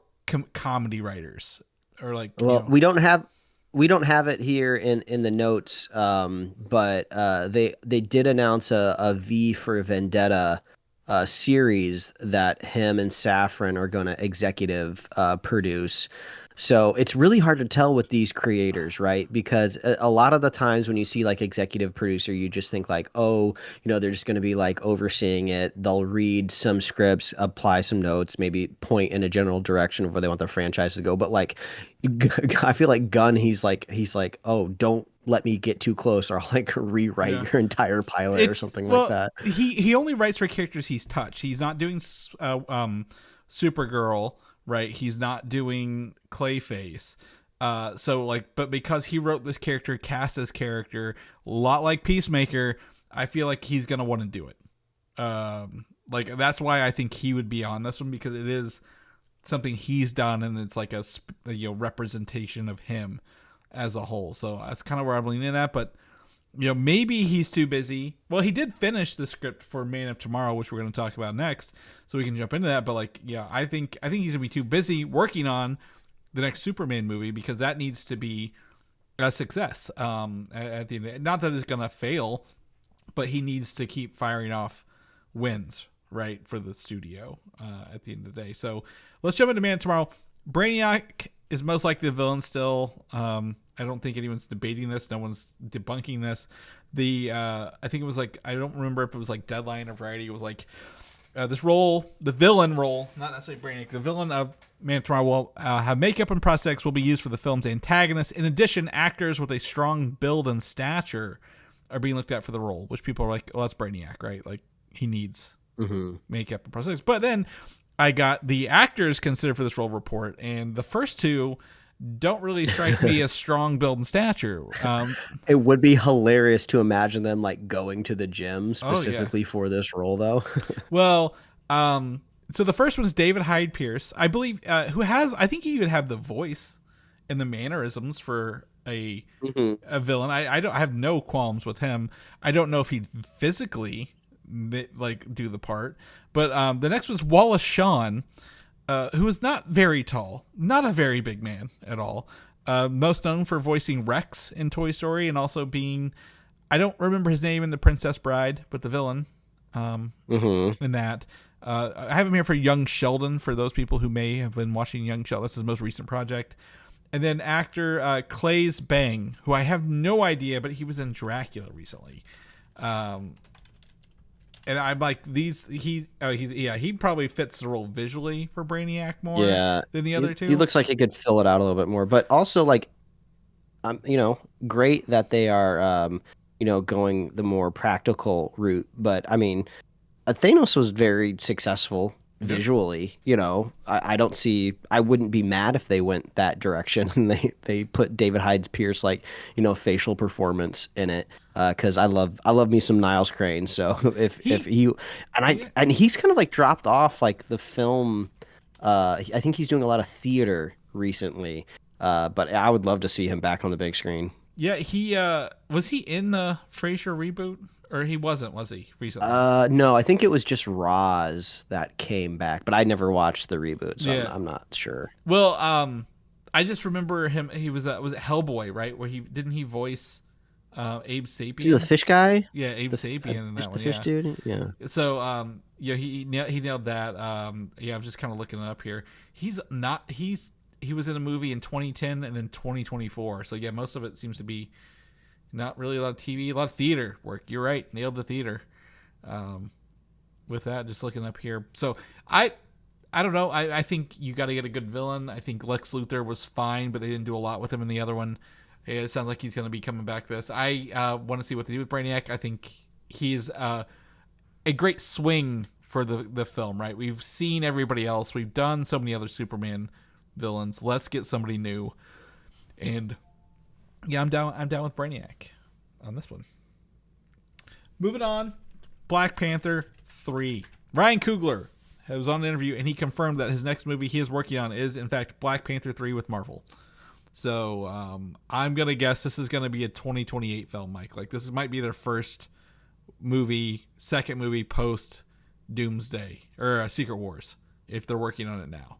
comedy writers, or like? Well, we don't have it here in the notes, but they did announce a V for Vendetta series that him and Safran are going to executive produce. So it's really hard to tell with these creators, right? Because a lot of the times when you see like executive producer, you just think like, oh, they're just going to be like overseeing it. They'll read some scripts, apply some notes, maybe point in a general direction of where they want the franchise to go. But like, I feel like Gunn, he's like, oh, don't let me get too close, or I'll like rewrite your entire pilot or something like that. He only writes for characters he's touched. He's not doing Supergirl. Right, he's not doing Clayface, so like, but because he wrote this character, cast this character a lot like Peacemaker, I feel like he's gonna want to do it. Like that's why I think he would be on this one, because it is something he's done, and it's like a representation of him as a whole. So that's kind of where I'm leaning at, but. Maybe he's too busy. Well, he did finish the script for Man of Tomorrow, which we're going to talk about next, so we can jump into that. But like, yeah, I think he's gonna be too busy working on the next Superman movie, because that needs to be a success. At the end, not that it's gonna fail, but he needs to keep firing off wins, right, for the studio at the end of the day. So let's jump into Man of Tomorrow. Brainiac is most likely the villain still. I don't think anyone's debating this. No one's debunking this. I think it was like, I don't remember if it was like Deadline or Variety. It was like this role, the villain role, not necessarily Brainiac, the villain of Man of Tomorrow will have makeup and prosthetics will be used for the film's antagonist. In addition, actors with a strong build and stature are being looked at for the role, which people are like, oh, that's Brainiac, right? Like he needs makeup and prosthetics. But then I got the actors considered for this role report, and the first two don't really strike me as strong build and stature. It would be hilarious to imagine them like going to the gym specifically for this role, though. Well, so the first one's David Hyde Pierce, I believe, I think he would have the voice and the mannerisms for a villain. I have no qualms with him. I don't know if he'd physically like do the part, but the next one's Wallace Shawn. Who is not very tall, not a very big man at all. Most known for voicing Rex in Toy Story, and also being, I don't remember his name in The Princess Bride, but the villain in that. I have him here for Young Sheldon, for those people who may have been watching Young Sheldon. That's his most recent project. And then actor Claes Bang, who I have no idea, but he was in Dracula recently. And I'm like, he probably fits the role visually for Brainiac more than the other two. He looks like he could fill it out a little bit more, but also like, great that they are, going the more practical route. But I mean, Thanos was very successful visually. You know, I wouldn't be mad if they went that direction and they put David Hyde Pierce like, you know, facial performance in it. Because I love me some Niles Crane. So if he and he's kind of like dropped off like the film. I think he's doing a lot of theater recently. But I would love to see him back on the big screen. Yeah, he was he in the Frasier reboot, or he wasn't? Was he recently? No, I think it was just Roz that came back, but I never watched the reboot, so Yeah. I'm not sure. Well, I just remember him. He was it Hellboy, right? Where he voice Abe Sapien? Is he the fish guy? Yeah, Abe Sapien in that The one. fish Yeah. dude? Yeah. So yeah, he nailed that. Yeah, I'm just kind of looking it up here. He was in a movie in 2010 and then 2024. So yeah, most of it seems to be not really a lot of TV, a lot of theater work. You're right, nailed the theater. With that, just looking up here. So I don't know. I think you got to get a good villain. I think Lex Luthor was fine, but they didn't do a lot with him in the other one. It sounds like he's going to be coming back this. I want to see what they do with Brainiac. I think he's a great swing for the film, right? We've seen everybody else. We've done so many other Superman villains. Let's get somebody new. And yeah, I'm down with Brainiac on this one. Moving on, Black Panther 3. Ryan Coogler was on an interview and he confirmed that his next movie he is working on is in fact Black Panther 3 with Marvel. So I'm gonna guess this is gonna be a 2028 film, Mike. Like this might be their first second movie post Doomsday or Secret Wars if they're working on it now.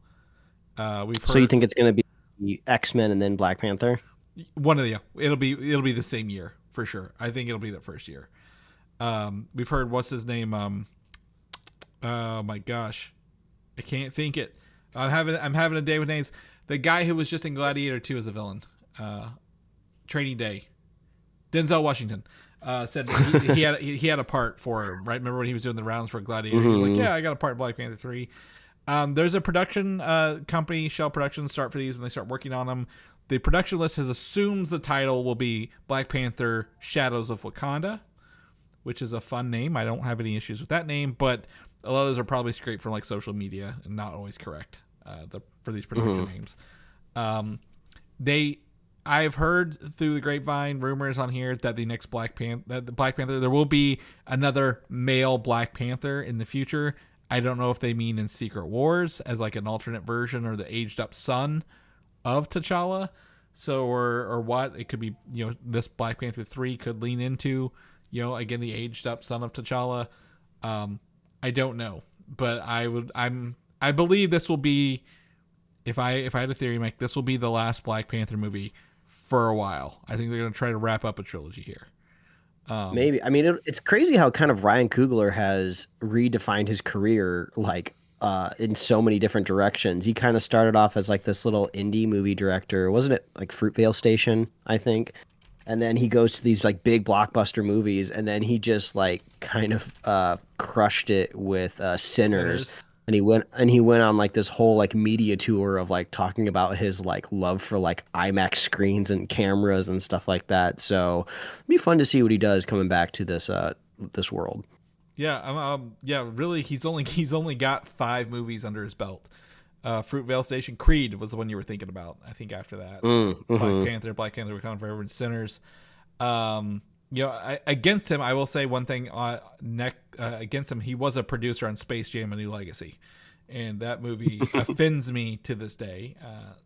We've heard, So you think it's going to be X-Men and then Black Panther? one of the it'll be the same year for sure. I think it'll be the first year. We've heard what's his name? Oh my gosh, I can't think it. I'm having a day with names. The guy who was just in Gladiator 2 as a villain, Training Day, Denzel Washington, said he had a part for him. Right? Remember when he was doing the rounds for Gladiator? He was like, "Yeah, I got a part in Black Panther 3." There's a production company, Shell Productions, start for these when they start working on them. The production list assumes the title will be Black Panther: Shadows of Wakanda, which is a fun name. I don't have any issues with that name, but a lot of those are probably scraped from like social media and not always correct for these production names. I've heard through the grapevine rumors on here that the next Black Panther, there will be another male Black Panther in the future. I don't know if they mean in Secret Wars as like an alternate version or the aged up son of T'Challa. So, or what it could be, this Black Panther 3 could lean into, again, the aged up son of T'Challa. I don't know, but I believe this will be, if I had a theory, Mike, this will be the last Black Panther movie for a while. I think they're going to try to wrap up a trilogy here. Maybe. I mean, it's crazy how kind of Ryan Coogler has redefined his career, like in so many different directions. He kind of started off as like this little indie movie director, wasn't it? Like Fruitvale Station, I think. And then he goes to these like big blockbuster movies, and then he just like kind of crushed it with Sinners. And he went on like this whole like media tour of like talking about his like love for like IMAX screens and cameras and stuff like that. So it'd be fun to see what he does coming back to this world. Yeah, really, he's only got 5 movies under his belt. Fruitvale Station, Creed was the one you were thinking about. I think after that, Black Panther, Wakanda Forever, and Sinners. Against him, I will say one thing. Against him, he was a producer on Space Jam: A New Legacy, and that movie offends me to this day.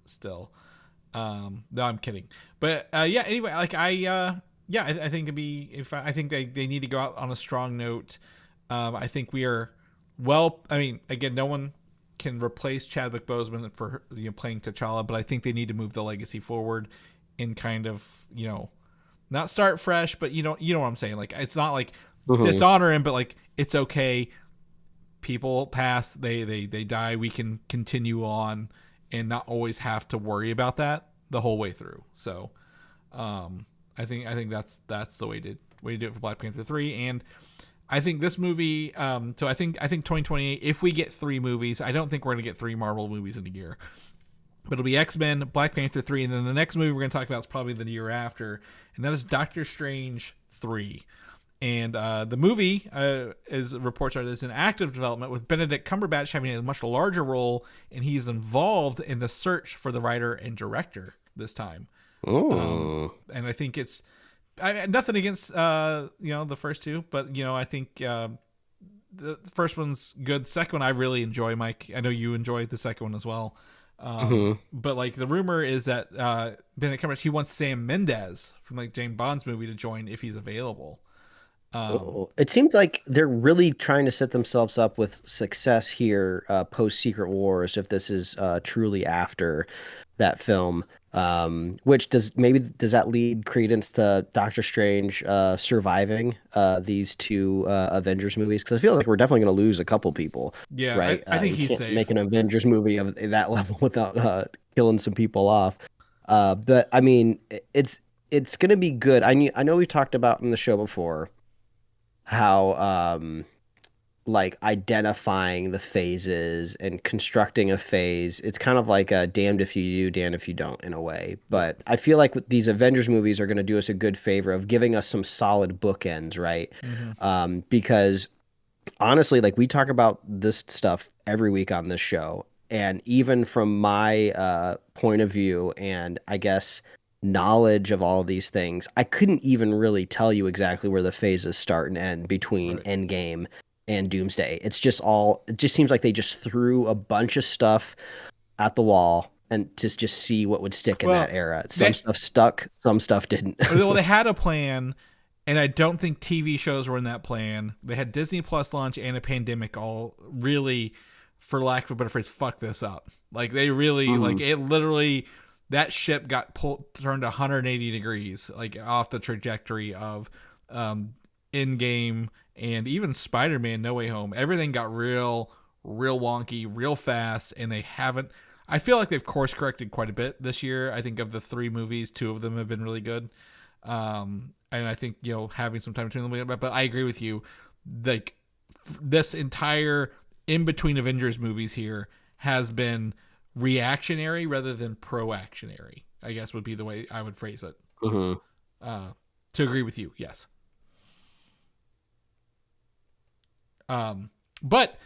Still, no, I'm kidding. But anyway, like I think it'd be. I think they need to go out on a strong note. I think we are well. I mean, again, no one can replace Chadwick Boseman for playing T'Challa, but I think they need to move the legacy forward and kind of not start fresh, but you know what I'm saying. Like it's not like dishonor him, but like it's okay. People pass, they die. We can continue on and not always have to worry about that the whole way through. So, I think that's the way to do it for Black Panther 3. And I think this movie, so I think 2028, if we get 3 movies, I don't think we're going to get 3 Marvel movies in a year. But it'll be X-Men, Black Panther 3, and then the next movie we're going to talk about is probably the year after, and that is Doctor Strange 3. And the movie, as reports are, is in active development with Benedict Cumberbatch having a much larger role, and he's involved in the search for the writer and director this time. And I think it's nothing against the first two, but I think the first one's good. Second one I really enjoy, Mike. I know you enjoyed the second one as well. But like the rumor is that Benedict Cumberbatch, he wants Sam Mendes from like James Bond's movie to join if he's available. It seems like they're really trying to set themselves up with success here post Secret Wars if this is truly after that film. Which does that lead credence to Doctor Strange surviving these two Avengers movies? Because I feel like we're definitely going to lose a couple people. Yeah, right. I think you he's can't safe. make an Avengers movie of that level without killing some people off. But I mean, it's going to be good. I know we talked about in the show before how like identifying the phases and constructing a phase, it's kind of like a damned if you do, damned if you don't in a way. But I feel like these Avengers movies are going to do us a good favor of giving us some solid bookends, right? Because honestly, like we talk about this stuff every week on this show, and even from my point of view and I guess knowledge of all of these things, I couldn't even really tell you exactly where the phases start and end between Endgame and Doomsday. It just seems like they just threw a bunch of stuff at the wall and to just see what would stick in that era. Some stuff stuck, some stuff didn't. Well, they had a plan, and I don't think TV shows were in that plan. They had Disney Plus launch and a pandemic all really, for lack of a better phrase, fuck this up. Like they really, like it literally, that ship got turned 180 degrees, like off the trajectory of Endgame and even Spider-Man No Way Home. Everything got real wonky, real fast, and they haven't. I feel like they've course corrected quite a bit this year. I think of the 3 movies, 2 of them have been really good. And I think, having some time between them, but I agree with you. Like this entire in-between Avengers movies here has been reactionary rather than pro-actionary, I guess would be the way I would phrase it. To agree with you, yes. But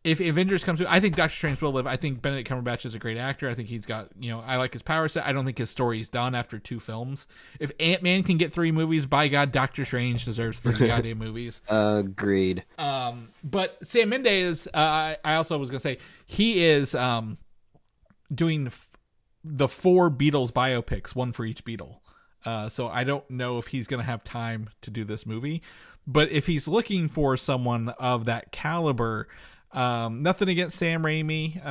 if Avengers comes to, I think Doctor Strange will live. I think Benedict Cumberbatch is a great actor. I think he's got, I like his power set. I don't think his story is done after 2 films. If Ant-Man can get 3 movies, by God, Doctor Strange deserves 3 goddamn movies. Agreed. But Sam Mendes, I also was going to say, he is doing the 4 Beatles biopics, 1 for each Beatle. So I don't know if he's going to have time to do this movie. But if he's looking for someone of that caliber, nothing against Sam Raimi,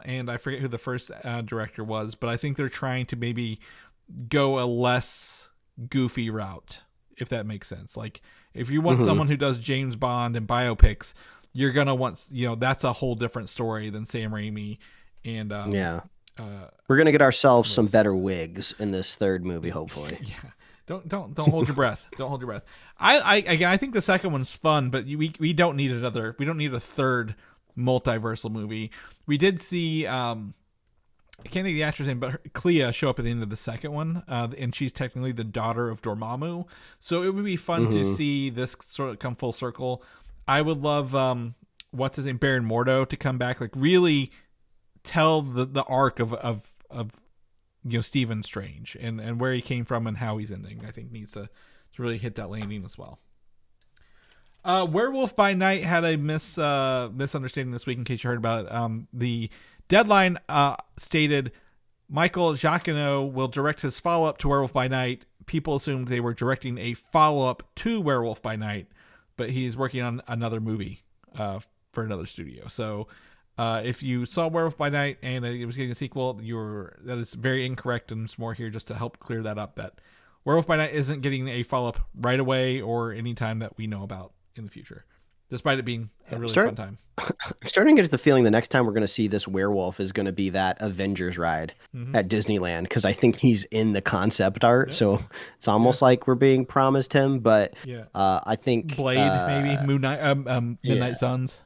and I forget who the first director was, but I think they're trying to maybe go a less goofy route, if that makes sense. Like, if you want someone who does James Bond and biopics, you're going to want, that's a whole different story than Sam Raimi. And we're going to get ourselves some better wigs in this 3rd movie, hopefully. Yeah. Don't hold your breath. Don't hold your breath. I think the second one's fun, but we don't need another. We don't need a 3rd multiversal movie. We did see I can't think of the actress name, but Clea show up at the end of the second one, and she's technically the daughter of Dormammu. So it would be fun to see this sort of come full circle. I would love what's his name, Baron Mordo, to come back, like really tell the arc of Stephen Strange and where he came from and how he's ending. I think needs to really hit that landing as well. Werewolf by Night had a misunderstanding this week, in case you heard about it. The deadline stated Michael Giacchino will direct his follow-up to Werewolf by Night. People assumed they were directing a follow-up to Werewolf by Night, but he's working on another movie for another studio. So if you saw Werewolf by Night and it was getting a sequel, that is very incorrect, and it's more here just to help clear that up, that Werewolf by Night isn't getting a follow-up right away or any time that we know about in the future, despite it being a really fun time. I'm starting to get the feeling the next time we're going to see this werewolf is going to be that Avengers ride at Disneyland, because I think he's in the concept art, so it's almost like we're being promised him, but I think... Blade, maybe? Moon Knight, Midnight Suns?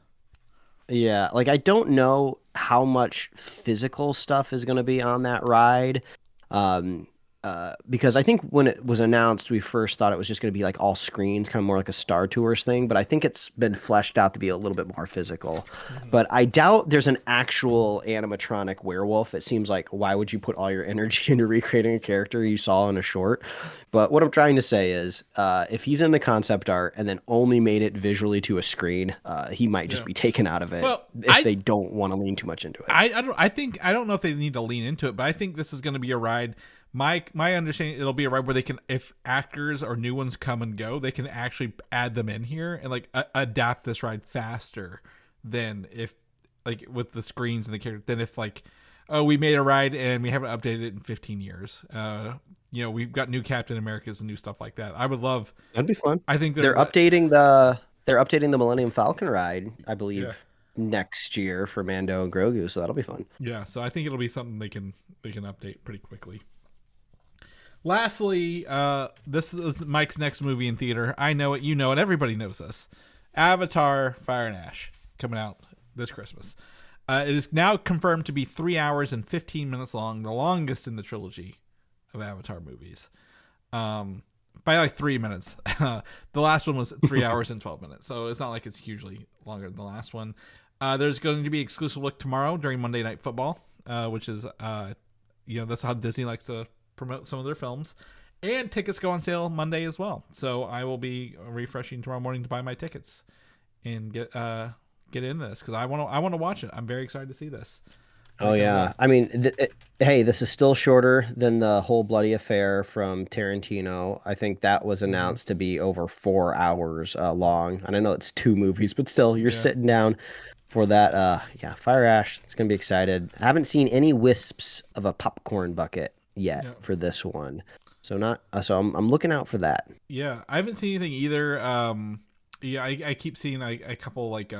Yeah, like I don't know how much physical stuff is going to be on that ride. because I think when it was announced, we first thought it was just going to be like all screens, kind of more like a Star Tours thing. But I think it's been fleshed out to be a little bit more physical. But I doubt there's an actual animatronic werewolf. It seems like why would you put all your energy into recreating a character you saw in a short? But what I'm trying to say is, if he's in the concept art and then only made it visually to a screen, he might just be taken out of it if they don't want to lean too much into it. I don't know if they need to lean into it, but I think this is going to be a ride. My understanding, it'll be a ride where they can, if actors or new ones come and go, they can actually add them in here and like adapt this ride faster than if like with the screens and the character. Than if like, oh, we made a ride and we haven't updated it in 15 years. We've got new Captain Americas and new stuff like that. I would love. That'd be fun. I think they're updating the Millennium Falcon ride, I believe, next year for Mando and Grogu, so that'll be fun. Yeah, so I think it'll be something they can update pretty quickly. Lastly, this is Mike's next movie in theater. I know it, you know it, everybody knows this. Avatar: Fire and Ash coming out this Christmas. It is now confirmed to be 3 hours and 15 minutes long, the longest in the trilogy of Avatar movies. By like 3 minutes. The last one was 3 hours and 12 minutes, so it's not like it's hugely longer than the last one. There's going to be exclusive look tomorrow during Monday Night Football, which is that's how Disney likes to promote some of their films, and tickets go on sale Monday as well. So I will be refreshing tomorrow morning to buy my tickets and get in this because I want to watch it. I'm very excited to see this. Oh yeah, I mean, hey, this is still shorter than the whole bloody affair from Tarantino. I think that was announced to be over 4 hours long, and I know it's 2 movies, but still, you're sitting down for that. Fire Ash. It's gonna be excited. I haven't seen any wisps of a popcorn bucket yet for this one, so I'm looking out for that. Yeah, I haven't seen anything either. I keep seeing a couple like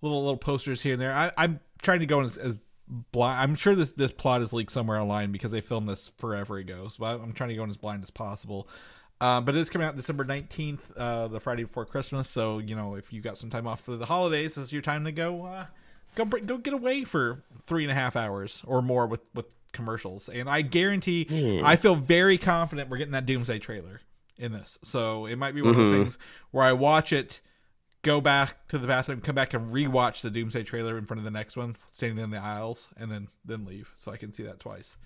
little posters here and there. I'm trying to go as blind. I'm sure this plot is leaked somewhere online because they filmed this forever ago, so I'm trying to go in as blind as possible. But it is coming out December 19th, the Friday before Christmas. So if you got some time off for the holidays, this is your time to go get away for 3.5 hours or more with commercials. And I guarantee, I feel very confident we're getting that Doomsday trailer in this. So it might be one of those things where I watch it, go back to the bathroom, come back and rewatch the Doomsday trailer in front of the next one, standing in the aisles, and then leave, so I can see that twice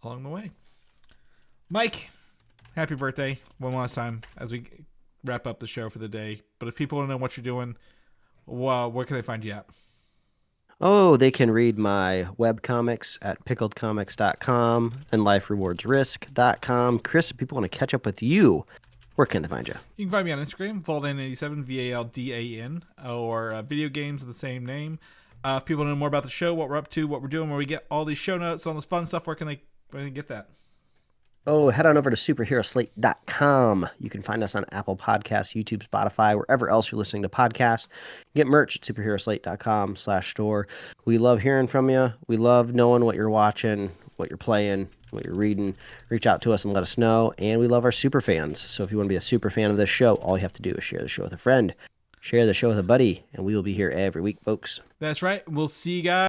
along the way. Mike, happy birthday one last time as we wrap up the show for the day. But if people want to know what you're doing, well, where can they find you at? Oh, they can read my webcomics at pickledcomics.com and liferewardsrisk.com. Chris, if people want to catch up with you, where can they find you? You can find me on Instagram, Valdan87, Valdan, or video games of the same name. If people want to know more about the show, what we're up to, what we're doing, where we get all these show notes, all this fun stuff, where can they get that? Oh, head on over to superheroslate.com. You can find us on Apple Podcasts, YouTube, Spotify, wherever else you're listening to podcasts. Get merch at superheroslate.com/store. We love hearing from you. We love knowing what you're watching, what you're playing, what you're reading. Reach out to us and let us know. And we love our super fans. So if you want to be a super fan of this show, all you have to do is share the show with a friend, share the show with a buddy, and we will be here every week, folks. That's right. We'll see you guys.